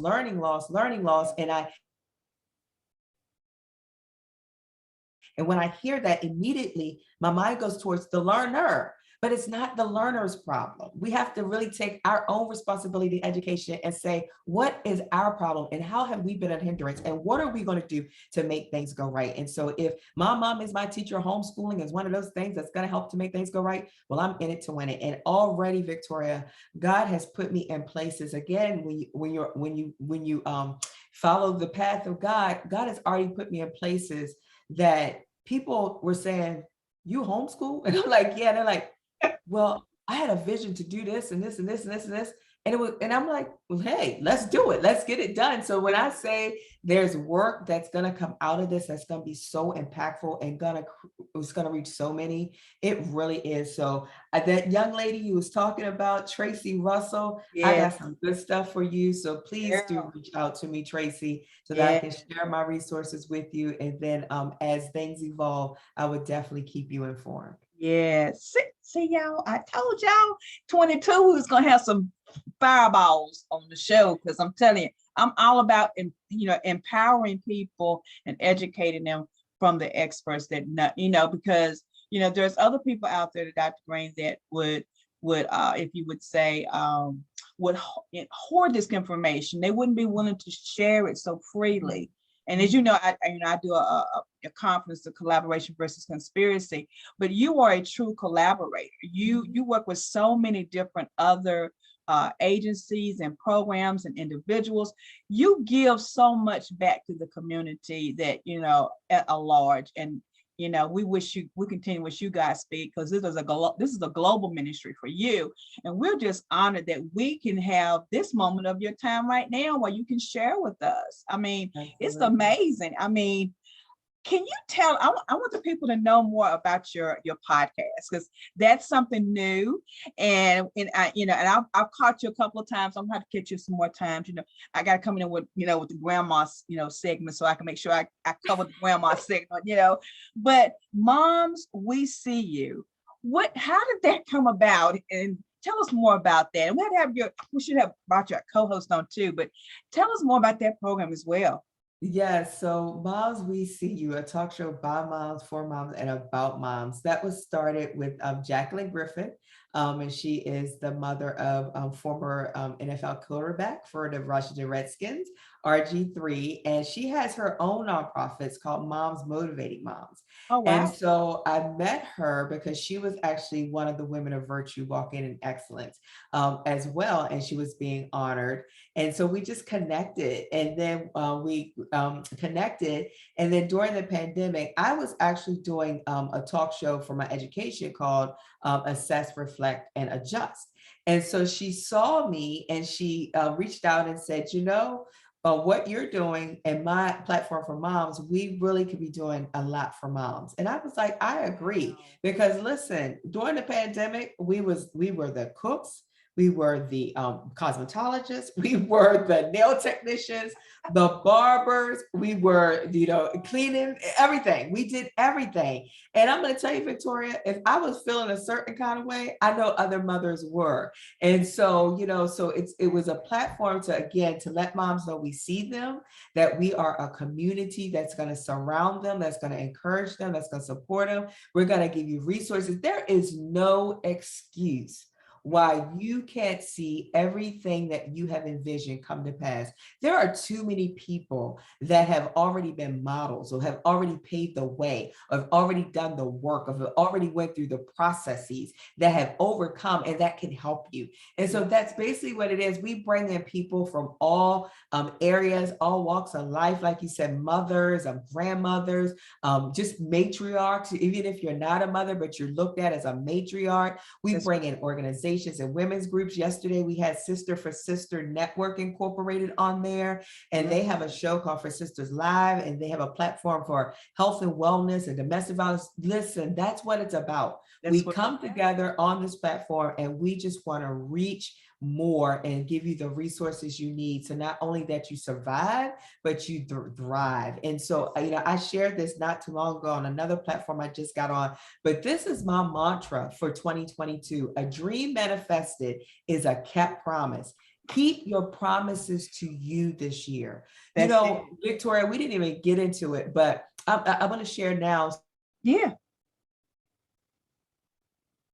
and when I hear that, immediately my mind goes towards the learner, but it's not the learner's problem. We have to really take our own responsibility in education and say, what is our problem and how have we been a hindrance and what are we going to do to make things go right? And so if my mom is my teacher, homeschooling is one of those things that's going to help to make things go right, well, I'm in it to win it. And already, Victoria, God has put me in places. Again, when you follow the path of God, God has already put me in places that people were saying, you homeschool? And I'm like, yeah. And they're like, well, I had a vision to do this and this and this and this and this. And I'm like, well, hey, let's do it. Let's get it done. So when I say there's work that's going to come out of this, that's going to be so impactful and it's going to reach so many, it really is. So that young lady you was talking about, Tracy Russell, I got some good stuff for you. So please do reach out to me, Tracy, so that I can share my resources with you. And then as things evolve, I would definitely keep you informed. Yeah. See y'all, I told y'all 22 we was gonna have some fireballs on the show, because I'm telling you, I'm all about empowering people and educating them from the experts that know, because there's other people out there, Dr. Green, that would if you would say would hoard this information. They wouldn't be willing to share it so freely. And as you know, I do a conference, the collaboration versus conspiracy, but you are a true collaborator. You work with so many different other agencies and programs and individuals. You give so much back to the community that, at a large. And we continue to wish you guys speak, because this is a global ministry for you. And we're just honored that we can have this moment of your time right now where you can share with us. I mean, it's amazing. I mean, can you tell, I want the people to know more about your podcast, because that's something new. And I've caught you a couple of times. I'm going to catch you some more times. I got to come in with, with the grandma, segment, so I can make sure I cover the grandma segment, but Moms, We See You. How did that come about? And tell us more about that. And we should have brought your co-host on too, but tell us more about that program as well. Yes, so Moms We See You, a talk show by moms, for moms, and about moms. That was started with Jacqueline Griffin, and she is the mother of former NFL quarterback for the Washington Redskins, RG3, and she has her own nonprofits called Moms Motivating Moms. Oh, wow. And so I met her because she was actually one of the women of virtue walking in excellence as well, and she was being honored. And so we just connected, and then we connected. And then during the pandemic, I was actually doing a talk show for my education called Assess, Reflect, and Adjust. And so she saw me and she reached out and said, what you're doing and my platform for moms, we really could be doing a lot for moms. And I was like, I agree, because listen, during the pandemic, we were the cooks, we were the cosmetologists, we were the nail technicians, the barbers, we were, cleaning, everything. We did everything. And I'm going to tell you, Victoria, if I was feeling a certain kind of way, I know other mothers were. And so, so it was a platform to let moms know we see them, that we are a community that's going to surround them, that's going to encourage them, that's going to support them. We're going to give you resources. There is no excuse why you can't see everything that you have envisioned come to pass. There are too many people that have already been models or have already paved the way, or have already done the work, or have already went through the processes that have overcome, and that can help you. And so that's basically what it is. We bring in people from all areas, all walks of life, like you said, mothers, grandmothers, just matriarchs. Even if you're not a mother, but you're looked at as a matriarch, we bring in organizations and women's groups. Yesterday, we had Sister for Sister Network Incorporated on there, and they have a show called For Sisters Live, and they have a platform for health and wellness and domestic violence. Listen, that's what it's about. We come together on this platform, and we just want to reach more and give you the resources you need, so not only that you survive, but you thrive. And so, I shared this not too long ago on another platform I just got on, but this is my mantra for 2022. A dream manifested is a kept promise. Keep your promises to you this year. Victoria, we didn't even get into it, but I'm going to share now. Yeah.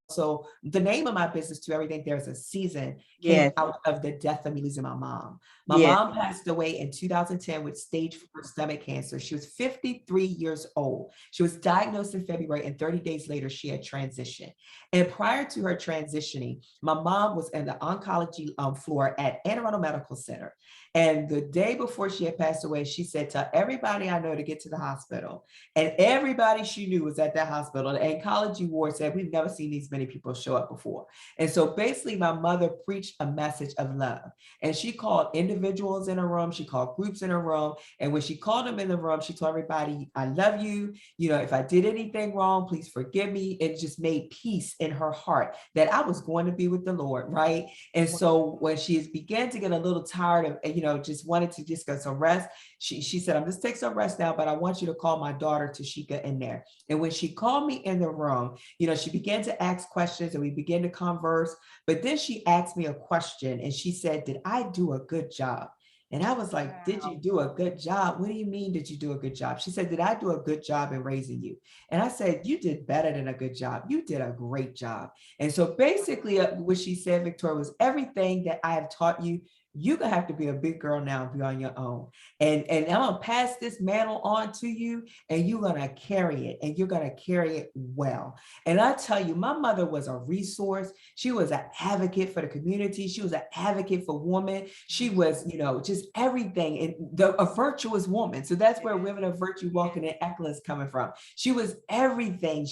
So the name of my business, To Everything There's a Season, came out of the death of me losing my mom. My mom passed away in 2010 with stage 4 stomach cancer. She was 53 years old. She was diagnosed in February, and 30 days later, she had transitioned. And prior to her transitioning, my mom was in the oncology floor at Anne Arundel Medical Center. And the day before she had passed away, she said, tell everybody I know to get to the hospital. And everybody she knew was at that hospital. The oncology ward said, we've never seen these many people show up before. And so basically my mother preached a message of love. And she called individuals in a room. She called groups in a room. And when she called them in the room, she told everybody, I love you. If I did anything wrong, please forgive me. It just made peace in her heart that I was going to be with the Lord, right? And so when she began to get a little tired of, just wanted to just get some rest, she said, I'm just take some rest now, but I want you to call my daughter Tasheka in there. And when she called me in the room, she began to ask questions, and we began to converse. But then she asked me a question, and she said, did I do a good job? And I was like, did you do a good job? What do you mean, did you do a good job? She said, did I do a good job in raising you? And I said, you did better than a good job. You did a great job. And so basically what she said, Victoria, was everything that I have taught you, you're gonna have to be a big girl now and be on your own. And I'm gonna pass this mantle on to you, and you're gonna carry it, and you're gonna carry it well. And I tell you, my mother was a resource. She was an advocate for the community. She was an advocate for women. She was, just everything, and a virtuous woman. So that's where Women of Virtue Walking in Excellence coming from. She was everything,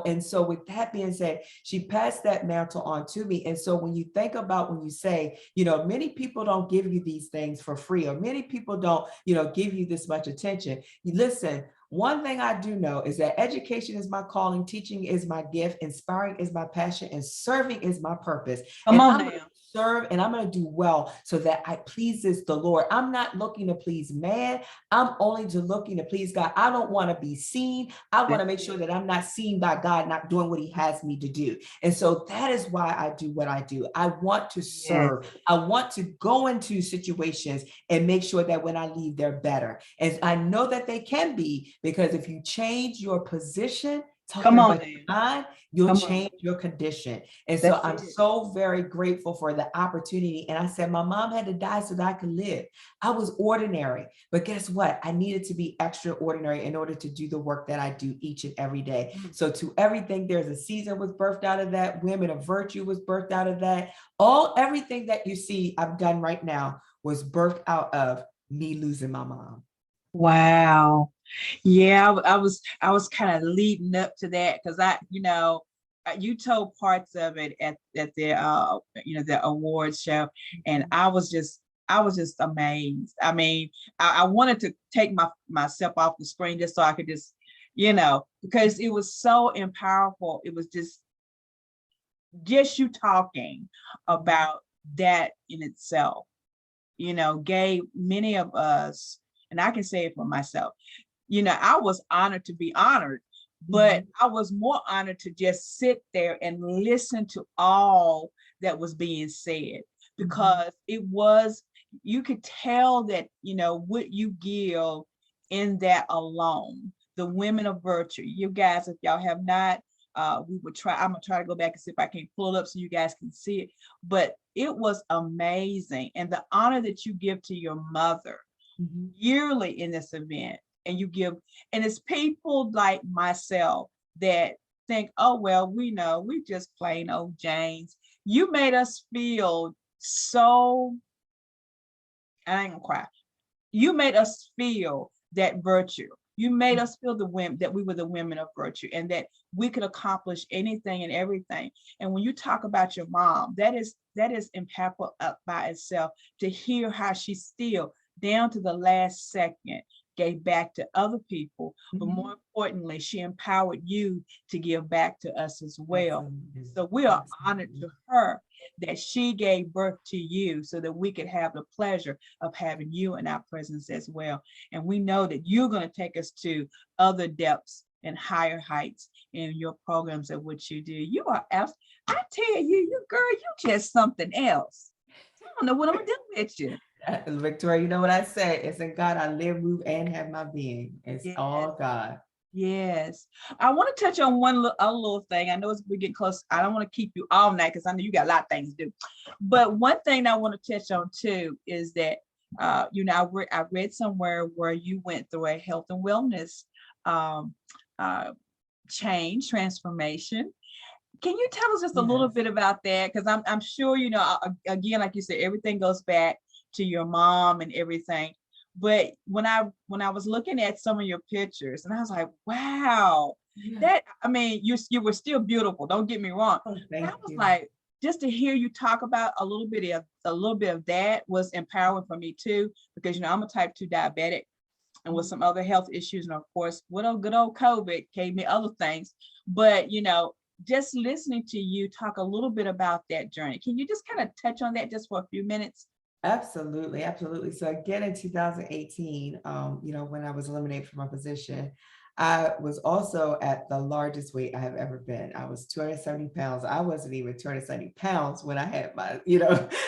and so with that being said, she passed that mantle on to me. And so when you think about, when you say, many people don't give you these things for free, or many people don't, give you this much attention. Listen, one thing I do know is that education is my calling, teaching is my gift, inspiring is my passion, and serving is my purpose. Come on now. Serve, and I'm going to do well so that I pleases the Lord. I'm not looking to please man. I'm only looking to please God. I don't want to be seen. I want to make sure that I'm not seen by God, not doing what he has me to do. And so that is why I do what I do. I want to serve. I want to go into situations and make sure that when I leave, they're better. And I know that they can be, because if you change your position, you'll change your condition. And so I'm so very grateful for the opportunity. And I said, my mom had to die so that I could live. I was ordinary, but guess what? I needed to be extraordinary in order to do the work that I do each and every day. So To Everything There's a Season was birthed out of that. Women of Virtue was birthed out of that. Everything that you see I've done right now was birthed out of me losing my mom. Wow. Yeah, I was kind of leading up to that, because you told parts of it at the the awards show, and I was just amazed. I mean, I wanted to take myself off the screen just so I could just, because it was so powerful. It was just you talking about that in itself, gave many of us, and I can say it for myself, I was honored to be honored, but I was more honored to just sit there and listen to all that was being said, because you could tell that, what you give in that alone. The Women of Virtue, you guys, if y'all have not I'm gonna try to go back and see if I can pull it up so you guys can see it. But it was amazing. And the honor that you give to your mother yearly in this event, and it's people like myself that think, oh, well, we know, we just plain old Janes. You made us feel so, I ain't gonna cry. You made us feel that virtue. You made us feel that we were the women of virtue, and that we could accomplish anything and everything. And when you talk about your mom, that is impactful up by itself, to hear how she still, down to the last second, gave back to other people, but more importantly, she empowered you to give back to us as well. Absolutely. So we are honored Absolutely. to her that she gave birth to you so that we could have the pleasure of having you in our presence as well. And we know that you're going to take us to other depths and higher heights in your programs of what you do. You are, I tell you, girl, you just something else. I don't know what I'm gonna do with you. Victoria, you know what I say? It's in God I live, move, and have my being. It's Yes. all God. Yes. I want to touch on one other little thing. I know we're getting close. I don't want to keep you all night because I know you got a lot of things to do. But one thing I want to touch on too is that, I read somewhere where you went through a health and wellness transformation. Can you tell us just a little bit about that? Because I'm sure, again, like you said, everything goes back to your mom and everything. But when I was looking at some of your pictures, and I was like, wow, you were still beautiful. Don't get me wrong. Oh, I thank was you. like, just to hear you talk about a little bit of that was empowering for me too, because I'm a type 2 diabetic, and with some other health issues, and of course, good old COVID gave me other things. But just listening to you talk a little bit about that journey, can you just kind of touch on that just for a few minutes? Absolutely, absolutely. So again, in 2018, when I was eliminated from my position, I was also at the largest weight I have ever been. I was 270 pounds. I wasn't even 270 pounds when I had my,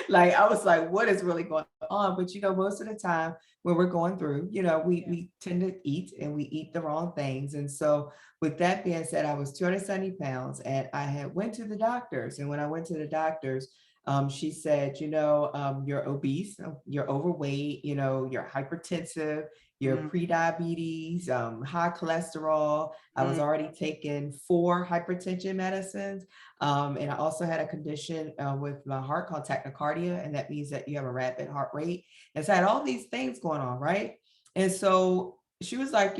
like I was like, what is really going on? But most of the time when we're going through, we tend to eat, and we eat the wrong things. And so with that being said, I was 270 pounds, and I had went to the doctors. And when I went to the doctors, she said, you're obese, you're overweight, you're hypertensive, you're pre-diabetes, high cholesterol. I was already taking 4 hypertension medicines. And I also had a condition with my heart called tachycardia. And that means that you have a rapid heart rate. And so I had all these things going on, right? And so she was like,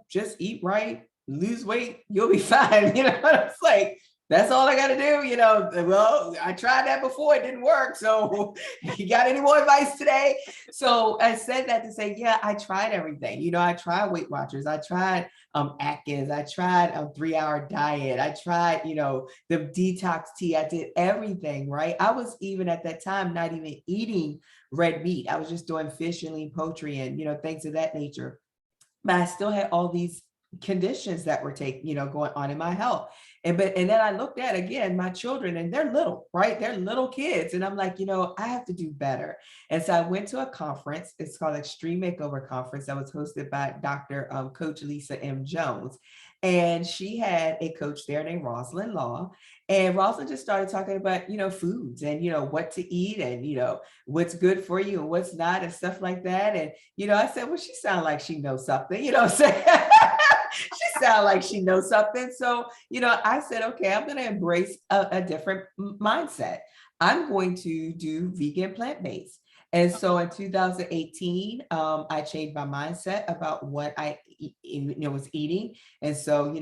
just eat right, lose weight, you'll be fine. It's like, that's all I got to do. Well, I tried that before, it didn't work. So you got any more advice today? So I said that to say, yeah, I tried everything. I tried Weight Watchers. I tried Atkins. I tried a 3-hour diet. I tried, the detox tea. I did everything, right? I was even at that time, not even eating red meat. I was just doing fish and lean poultry and, things of that nature. But I still had all these conditions that were going on in my health. And then I looked at, again, my children, and they're little, right? They're little kids. And I'm like, I have to do better. And so I went to a conference. It's called Extreme Makeover Conference, that was hosted by Dr. Coach Lisa M. Jones. And she had a coach there named Rosalind Law. And Rosalind just started talking about, foods and, what to eat and, what's good for you and what's not and stuff like that. And, I said, well, she sounds like she knows something, what I'm saying? She sounds like she knows something. So, I said, okay, I'm going to embrace a different mindset. I'm going to do vegan plant-based. And so in 2018, I changed my mindset about what I was eating. And so,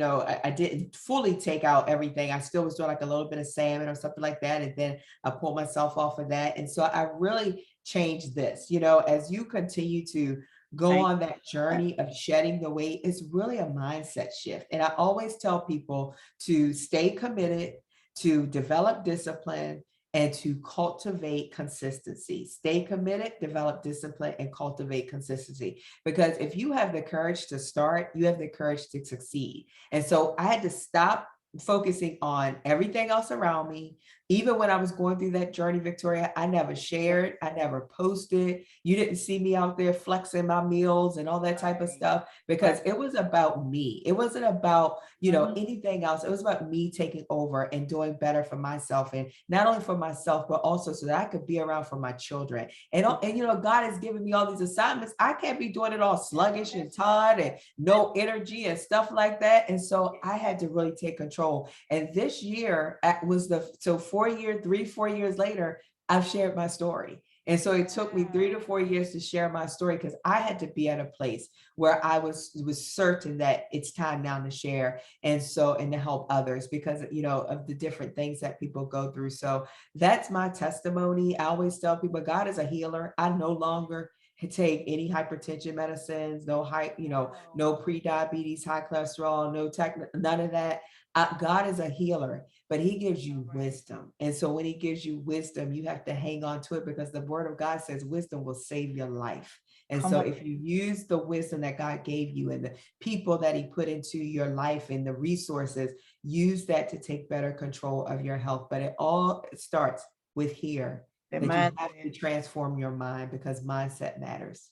I didn't fully take out everything. I still was doing like a little bit of salmon or something like that. And then I pulled myself off of that. And so I really changed this, as you continue to go on that journey of shedding the weight, it's really a mindset shift. And I always tell people to stay committed, to develop discipline, and to cultivate consistency. Stay committed, develop discipline, and cultivate consistency. Because if you have the courage to start, you have the courage to succeed. And so I had to stop focusing on everything else around me. Even when I was going through that journey, Victoria, I never shared, I never posted. You didn't see me out there flexing my meals and all that type of stuff, because it was about me. It wasn't about, anything else. It was about me taking over and doing better for myself, and not only for myself, but also so that I could be around for my children. And God has given me all these assignments. I can't be doing it all sluggish and tired and no energy and stuff like that. And so I had to really take control. And this year was so 4 years later, I've shared my story. And so it took me 3 to 4 years to share my story, because I had to be at a place where I was certain that it's time now to share, and to help others, because of the different things that people go through. So that's my testimony. I always tell people God is a healer. I no longer take any hypertension medicines, no pre-diabetes, high cholesterol, none of that. God is a healer, but he gives you wisdom. And so when he gives you wisdom, you have to hang on to it, because the word of God says wisdom will save your life. And so if you use the wisdom that God gave you and the people that he put into your life and the resources, use that to take better control of your health. But it all starts with here. That you have to transform your mind, because mindset matters.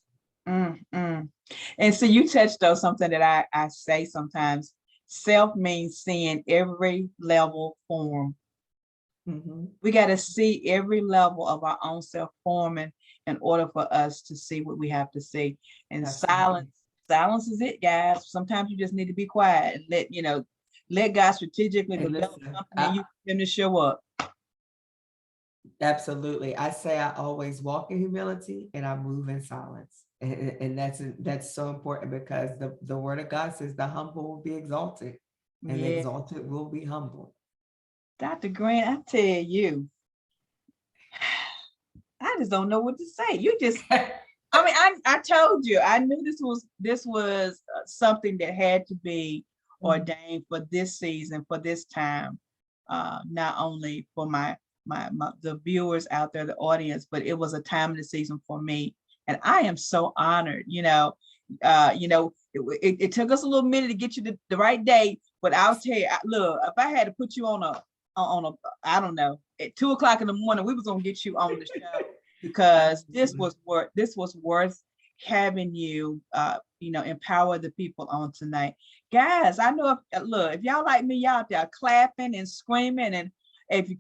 And so you touched on something that I say sometimes. Self means seeing every level form. We got to see every level of our own self forming in order for us to see what we have to see. And silence is it, guys. Sometimes you just need to be quiet and let God strategically develop something and you can to show up. Absolutely. I say I always walk in humility and I move in silence. And that's so important, because the word of God says the humble will be exalted and the exalted will be humbled. Dr. Green, I tell you, I just don't know what to say. You just, I told you, I knew this was something that had to be ordained for this season, for this time, not only for the viewers out there, the audience, but it was a time in the season for me. And I am so honored, it took us a little minute to get you the right date, but I'll tell you, look, if I had to put you on a, I don't know, at 2:00 in the morning, we was gonna get you on the show, because this was worth having you, empower the people on tonight. Guys, I know if y'all like me, y'all out there clapping and screaming, and if you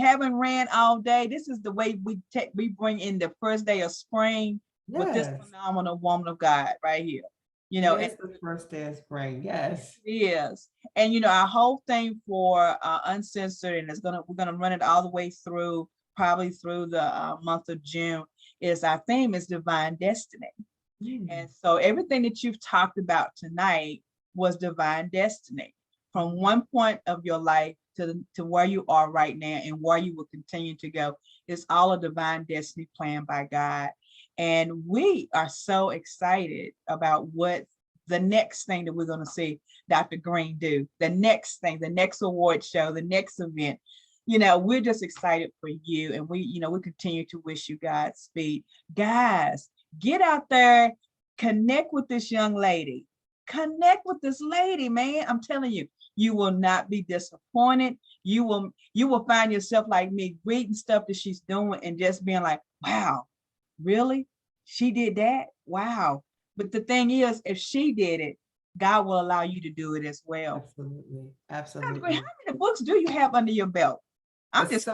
haven't ran all day, this is the way we bring in the first day of spring with this phenomenal woman of God right here. It's the first day of spring. Yes, it is. And our whole thing for Uncensored, and we're gonna run it all the way through, probably through the month of June, is our theme is divine destiny. And so everything that you've talked about tonight was divine destiny, from one point of your life to where you are right now and where you will continue to go. It's all a divine destiny planned by God. And we are so excited about what the next thing that we're going to see Dr. Green do, the next thing, the next award show, the next event. We're just excited for you. And we continue to wish you Godspeed. Guys, get out there, connect with this young lady. Connect with this lady, man. I'm telling you, you will not be disappointed. You will find yourself like me, reading stuff that she's doing and just being like, wow, really? She did that? Wow. But the thing is, if she did it, God will allow you to do it as well. Absolutely. Absolutely. How many books do you have under your belt? I'm just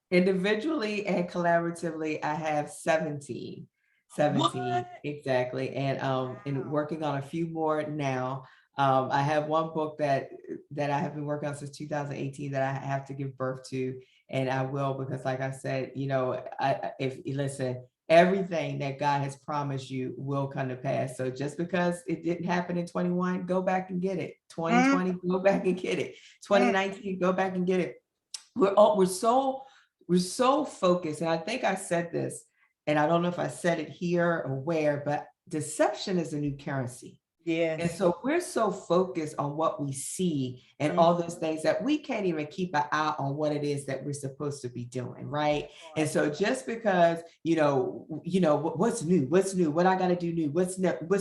individually and collaboratively, I have 17. What? Exactly. And working on a few more now. I have one book that I have been working on since 2018 that I have to give birth to, and I will, because like I said, if you listen, everything that God has promised you will come to pass. So just because it didn't happen in 21, go back and get it. 2020, go back and get it. 2019, go back and get it. We're so focused, and I think I said this, and I don't know if I said it here or where, but deception is a new currency. Yes. And so we're so focused on what we see and all those things that we can't even keep an eye on what it is that we're supposed to be doing, right? And so just because, what's new, what I got to do new, what's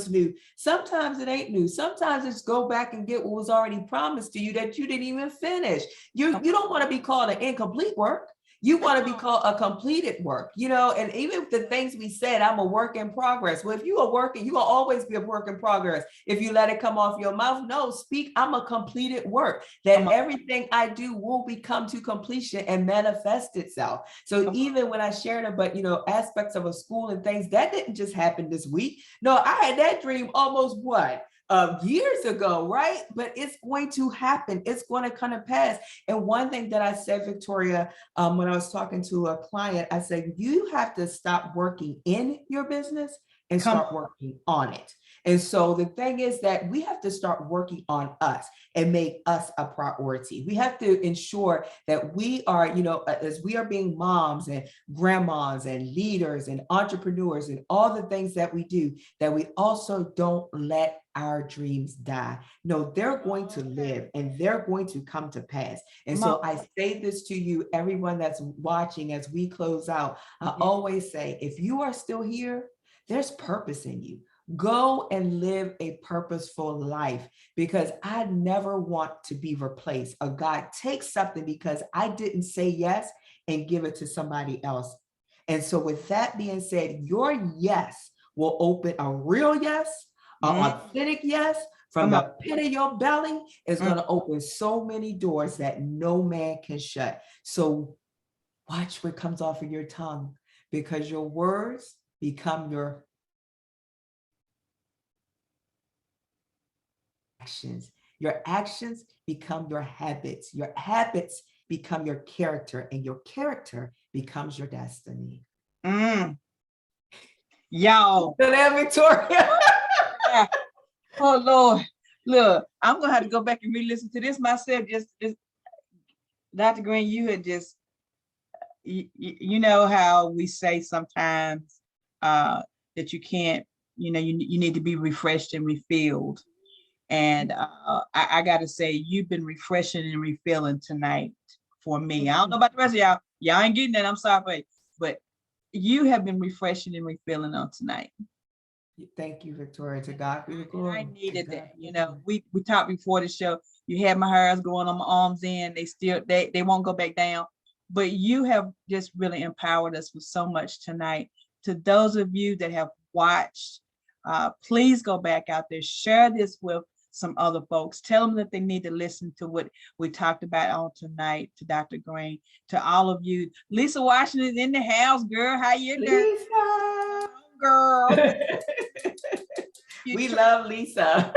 new. Sometimes it ain't new. Sometimes it's go back and get what was already promised to you that you didn't even finish. You don't want to be called an incomplete work. You want to be called a completed work, and even the things we said, I'm a work in progress. Well, if you are working, you're going to always be a work in progress. If you let it come off your mouth, no, speak, I'm a completed work, that everything I do will become to completion and manifest itself. So even when I shared about, aspects of a school and things, that didn't just happen this week. No, I had that dream almost years ago, right? But it's going to happen. It's going to kind of pass. And one thing that I said, Victoria, when I was talking to a client, I said, you have to stop working in your business and start working on it. And so the thing is that we have to start working on us and make us a priority. We have to ensure that we are, as we are being moms and grandmas and leaders and entrepreneurs and all the things that we do, that we also don't let our dreams die. No, they're going to live and they're going to come to pass. And so I say this to you, everyone that's watching as we close out, I always say, if you are still here, there's purpose in you. Go and live a purposeful life, because I never want to be replaced. Or God takes something because I didn't say yes and give it to somebody else. And so with that being said, your yes will open a real yes, an authentic yes from the pit of your belly is going to open so many doors that no man can shut. So watch what comes off of your tongue, because your words become your actions. Your actions become your habits. Your habits become your character, and your character becomes your destiny. Y'all. Victoria. Oh, Lord. Look, I'm going to have to go back and re-listen to this myself. Just Dr. Green, you had just, you know how we say sometimes that you can't, you need to be refreshed and refilled. And I got to say, you've been refreshing and refilling tonight for me. I don't know about the rest of y'all. Y'all ain't getting that. I'm sorry, but you have been refreshing and refilling on tonight. Thank you, Victoria. To God be the glory. I needed that. We talked before the show. You had my hairs going on my arms in. They won't go back down. But you have just really empowered us with so much tonight. To those of you that have watched, please go back out there, share this with some other folks. Tell them that they need to listen to what we talked about on tonight. To Dr. Green, to all of you. Lisa Washington is in the house, girl. How you doing? Lisa. Girl. We love Lisa.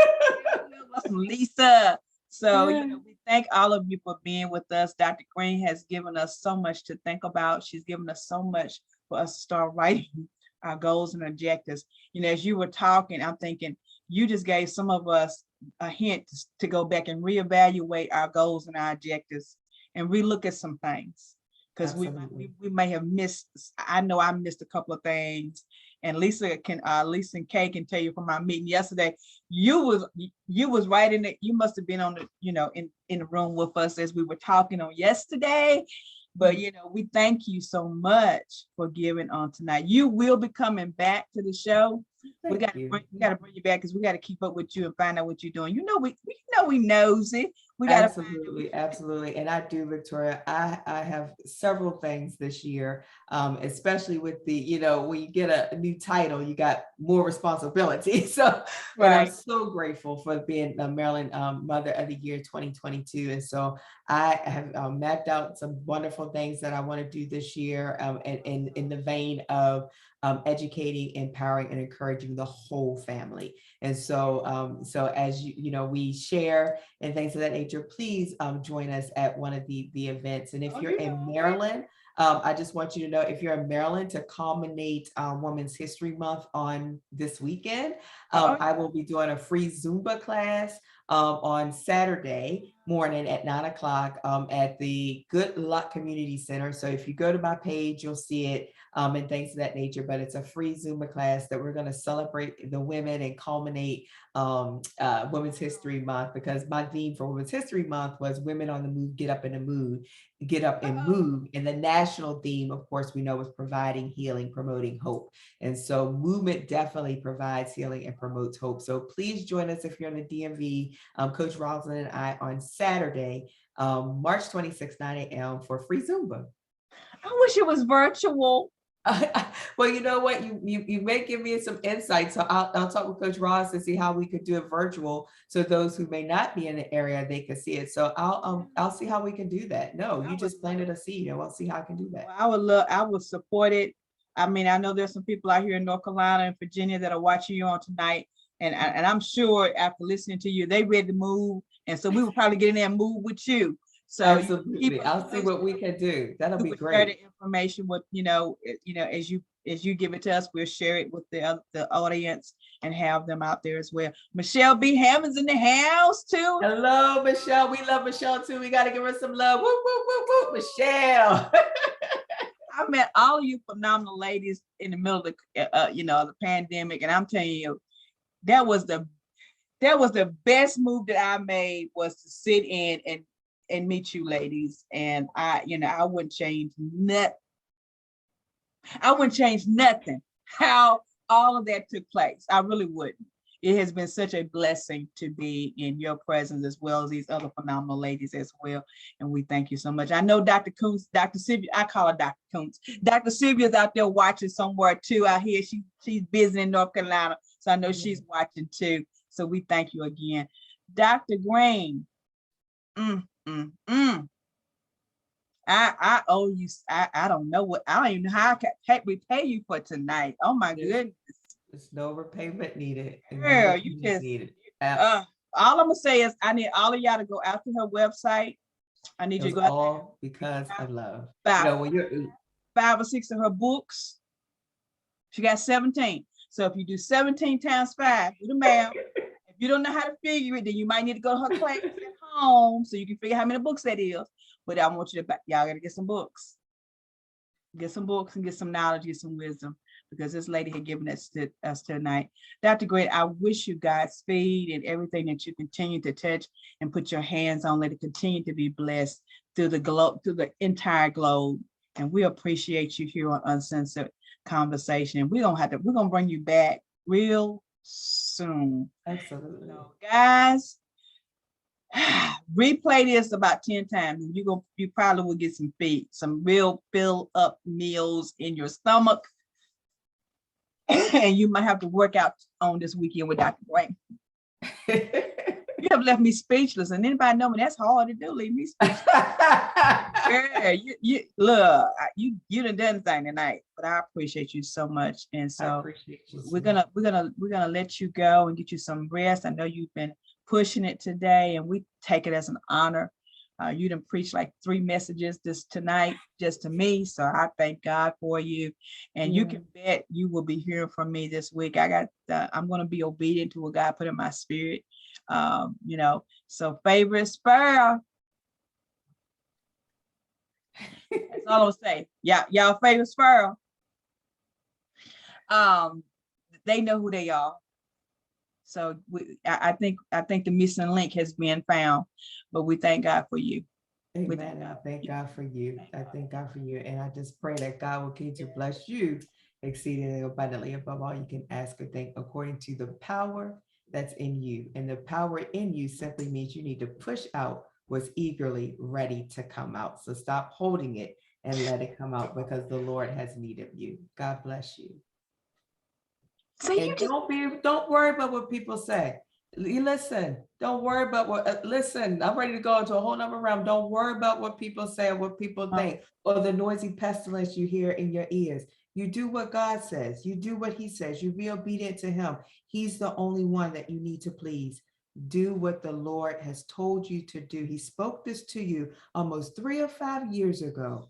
Lisa. So we thank all of you for being with us. Dr. Green has given us so much to think about. She's given us so much for us to start writing our goals and objectives. As you were talking, I'm thinking you just gave some of us a hint to go back and reevaluate our goals and our objectives and relook at some things, because we may have missed. I know I missed a couple of things, and Lisa and Kay can tell you from our meeting yesterday, you was right in it. You must have been on the in the room with us as we were talking on yesterday. But we thank you so much for giving on tonight. You will be coming back to the show. We got to bring you back, because we got to keep up with you and find out what you're doing. We knows it. We got absolutely. And I do, Victoria. I have several things this year, especially with the, when you get a new title, you got more responsibility. So, and I'm so grateful for being the Maryland Mother of the Year 2022. And so I have mapped out some wonderful things that I want to do this year, and in the vein of educating, empowering, and encouraging the whole family. And so, as we share and things of that nature, please join us at one of the events. And if you're in Maryland, I just want you to know, if you're in Maryland, to culminate Women's History Month on this weekend, I will be doing a free Zumba class on Saturday morning at 9 o'clock at the Good Luck Community Center. So if you go to my page, you'll see it and things of that nature. But it's a free Zumba class that we're going to celebrate the women and culminate Women's History Month, because my theme for Women's History Month was Women on the Move, Get Up in the Mood, Get Up and Move. And the national theme, of course, we know, was providing healing, promoting hope. And so movement definitely provides healing and promotes hope. So please join us if you're in the DMV, Coach Rosalind and I, on Saturday, March 26th, 9 a.m. for free Zumba. I wish it was virtual. Well, you know what, you may give me some insight, so I'll talk with Coach Ross to see how we could do it virtual, so those who may not be in the area, they could see it. So I'll see how we can do that. No, you just planted a seed, and we'll see how I can do that. Well, I would support it. I mean, I know there's some people out here in North Carolina and Virginia that are watching you on tonight, and I'm sure after listening to you, they ready to move, and so we will probably get in there and move with you. So absolutely, I'll see what we can do. That'll be great. Share the information with as you give it to us, we'll share it with the audience and have them out there as well. Michelle B. Hammond's in the house too. Hello, Michelle. We love Michelle too. We got to give her some love. Woo, woo, woo, woo, Michelle. I met all of you phenomenal ladies in the middle of the pandemic, and I'm telling you, that was the best move that I made, was to sit in and meet you ladies. And I wouldn't change nothing. I wouldn't change nothing how all of that took place. I really wouldn't. It has been such a blessing to be in your presence, as well as these other phenomenal ladies as well. And we thank you so much. I know Dr. Kuntz, Dr. Sylvia, I call her Dr. Kuntz. Dr. Sylvia's out there watching somewhere too. Out here, she's busy in North Carolina, so I know she's watching too. So we thank you again. Dr. Green, I owe you. I don't know what. I don't even know how I can repay you for tonight. Oh my goodness. There's no repayment needed. Girl, you just needed. All I'm gonna say is I need all of y'all to go out to her website. I need you to go out all because of love. 5 or 6 of her books. She got 17. So if you do 17 times 5, do the math. If you don't know how to figure it, then you might need to go to her class at home so you can figure how many books that is. But I want you to, y'all gotta get some books. Get some books and get some knowledge, get some wisdom, because this lady had given us tonight. Dr. Green, I wish you Godspeed and everything that you continue to touch and put your hands on. Let it continue to be blessed through the entire globe. And we appreciate you here on Uncensored Conversation. And we're gonna bring you back real soon. Absolutely. So, guys, replay this about 10 times, and you probably will get some real fill up meals in your stomach. And you might have to work out on this weekend with Dr. Green. You have left me speechless, and anybody know me, that's hard to do, leave me speechless. Yeah, you look, you done done thing tonight, but I appreciate you so much. And so we're gonna let you go and get you some rest. I know you've been pushing it today, and we take it as an honor. You done preached like 3 messages tonight just to me, so I thank God for you. And you can bet you will be hearing from me this week. I'm going to be obedient to what God put in my spirit. So favorite spur. That's all I'll say. Yeah, y'all favorite spur. They know who they are. So I think the missing link has been found, but we thank God for you. Amen. I thank God for you. I thank God for you. And I just pray that God will continue to bless you exceedingly abundantly above all you can ask or think, according to the power that's in you. And the power in you simply means you need to push out what's eagerly ready to come out. So stop holding it and let it come out, because the Lord has need of you. God bless you. So don't worry about what people say. Listen, don't worry about what, listen, I'm ready to go into a whole nother realm. Don't worry about what people say or what people think, or the noisy pestilence you hear in your ears. You do what God says. You do what he says. You be obedient to him. He's the only one that you need to please. Do what the Lord has told you to do. He spoke this to you almost 3 or 5 years ago.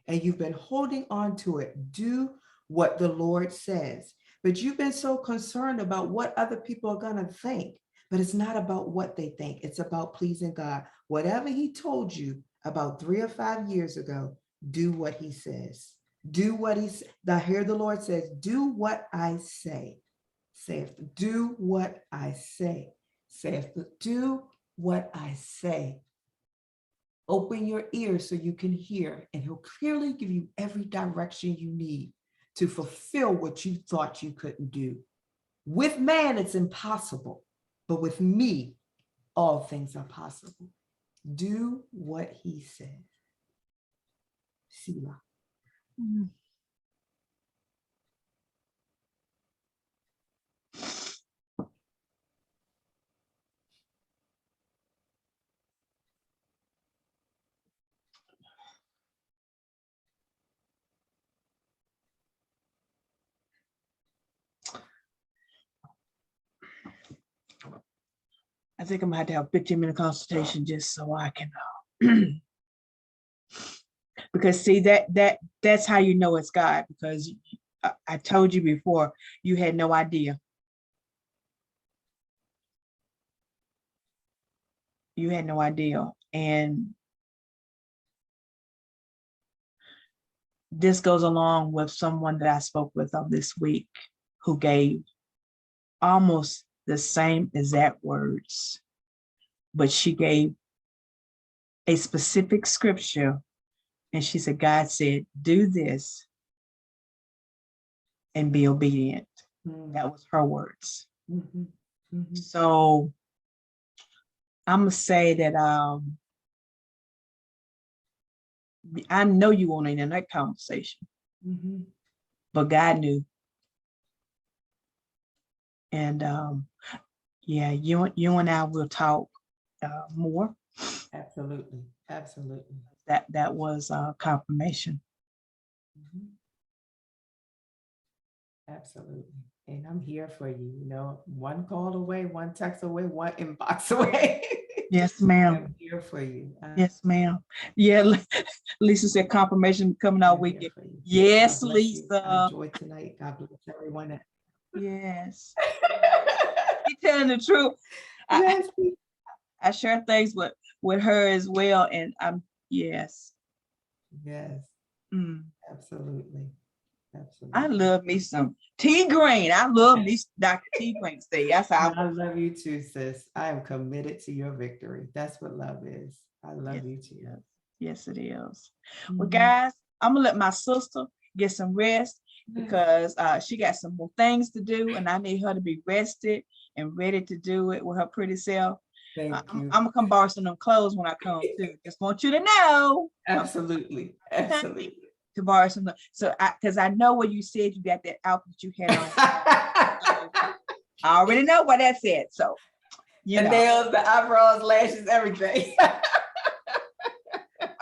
and you've been holding on to it. Do what the Lord says. But you've been so concerned about what other people are going to think. But it's not about what they think. It's about pleasing God. Whatever he told you about 3 or 5 years ago, do what he says. Do what he says. I hear the Lord says, do what I say. Saith, do what I say. Saith, do what I say. Open your ears so you can hear, and he'll clearly give you every direction you need to fulfill what you thought you couldn't do. With man, it's impossible, but with me, all things are possible. Do what he says. Selah. I think I'm gonna have to have a 15-minute consultation just so I can because see that's how you know it's God, because I told you before, you had no idea. You had no idea. And this goes along with someone that I spoke with this week who gave almost the same exact words, but she gave a specific scripture, and she said, God said, do this and be obedient. That was her words. So I'm gonna say that I know you weren't in that conversation, but God knew. And yeah, you and I will talk more. Absolutely, absolutely. That was confirmation. Absolutely. And I'm here for you, you know, one call away, one text away, one inbox away. Yes, ma'am. I'm here for you. Yes, ma'am. Yeah, Lisa said confirmation coming out weekend. Yes, Lisa. I enjoyed tonight. God bless everyone. Yes. She's telling the truth. Yes. I share things with her as well. And yes. Yes. Absolutely. Absolutely. I love me some T Green. I love me Dr. T Green. That's how I love you too, sis. I am committed to your victory. That's what love is. I love you too. Yes, it is. Well, guys, I'm gonna let my sister get some rest because she got some more things to do, and I need her to be rested and ready to do it with her pretty self. Thank you. I'm gonna come borrow some of them clothes when I come too. Just want you to know. Absolutely. Absolutely. To borrow some, so because I know what you said, you got that outfit you had on. I already know what that said. So the nails, the eyebrows, lashes, everything.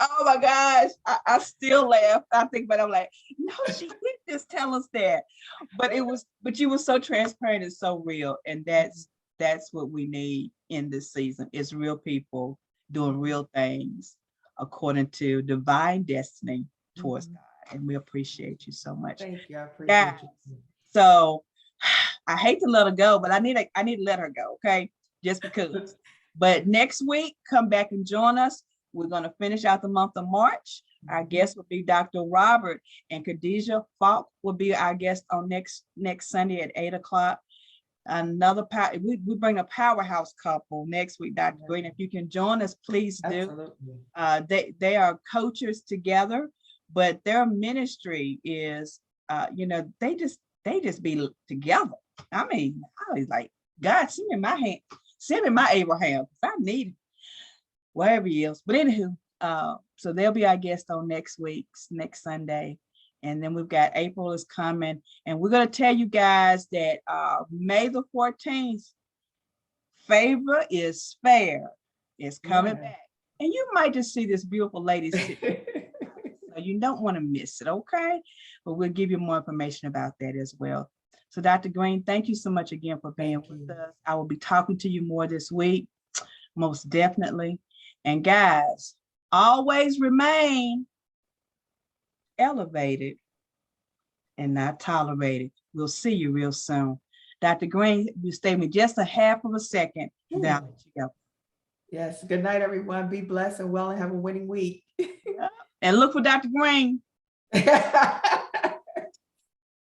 Oh my gosh, I still laugh. I think, but I'm like, no, she did just tell us that. But you were so transparent and so real, and that's what we need in this season. Is real people doing real things according to divine destiny towards God. And we appreciate you so much. Thank you. I appreciate you. So I hate to let her go, but I need to let her go, okay? Just because. But next week, come back and join us. We're going to finish out the month of March. Our guest will be Dr. Robert, and Khadijah Falk will be our guest on next Sunday at 8:00. Another we bring a powerhouse couple next week, Dr. Green. If you can join us, please do. Absolutely. They are coaches together, but their ministry is, they just be together. I mean, I was like, God, send me my hand, send me my Abraham, if I need it, wherever he is. But anywho, so they'll be our guest on next Sunday. And then we've got April is coming. And we're going to tell you guys that May the 14th, Favor is Fair is coming back. And you might just see this beautiful lady sitting. So you don't want to miss it, okay? But we'll give you more information about that as well. So Dr. Green, thank you so much again for being with us. I will be talking to you more this week, most definitely. And guys, always remain elevated and not tolerated. We'll see you real soon. Dr. Green, you stay with just a half of a second, and then I'll let you go. Yes. Good night, everyone. Be blessed and well and have a winning week. And look for Dr. Green.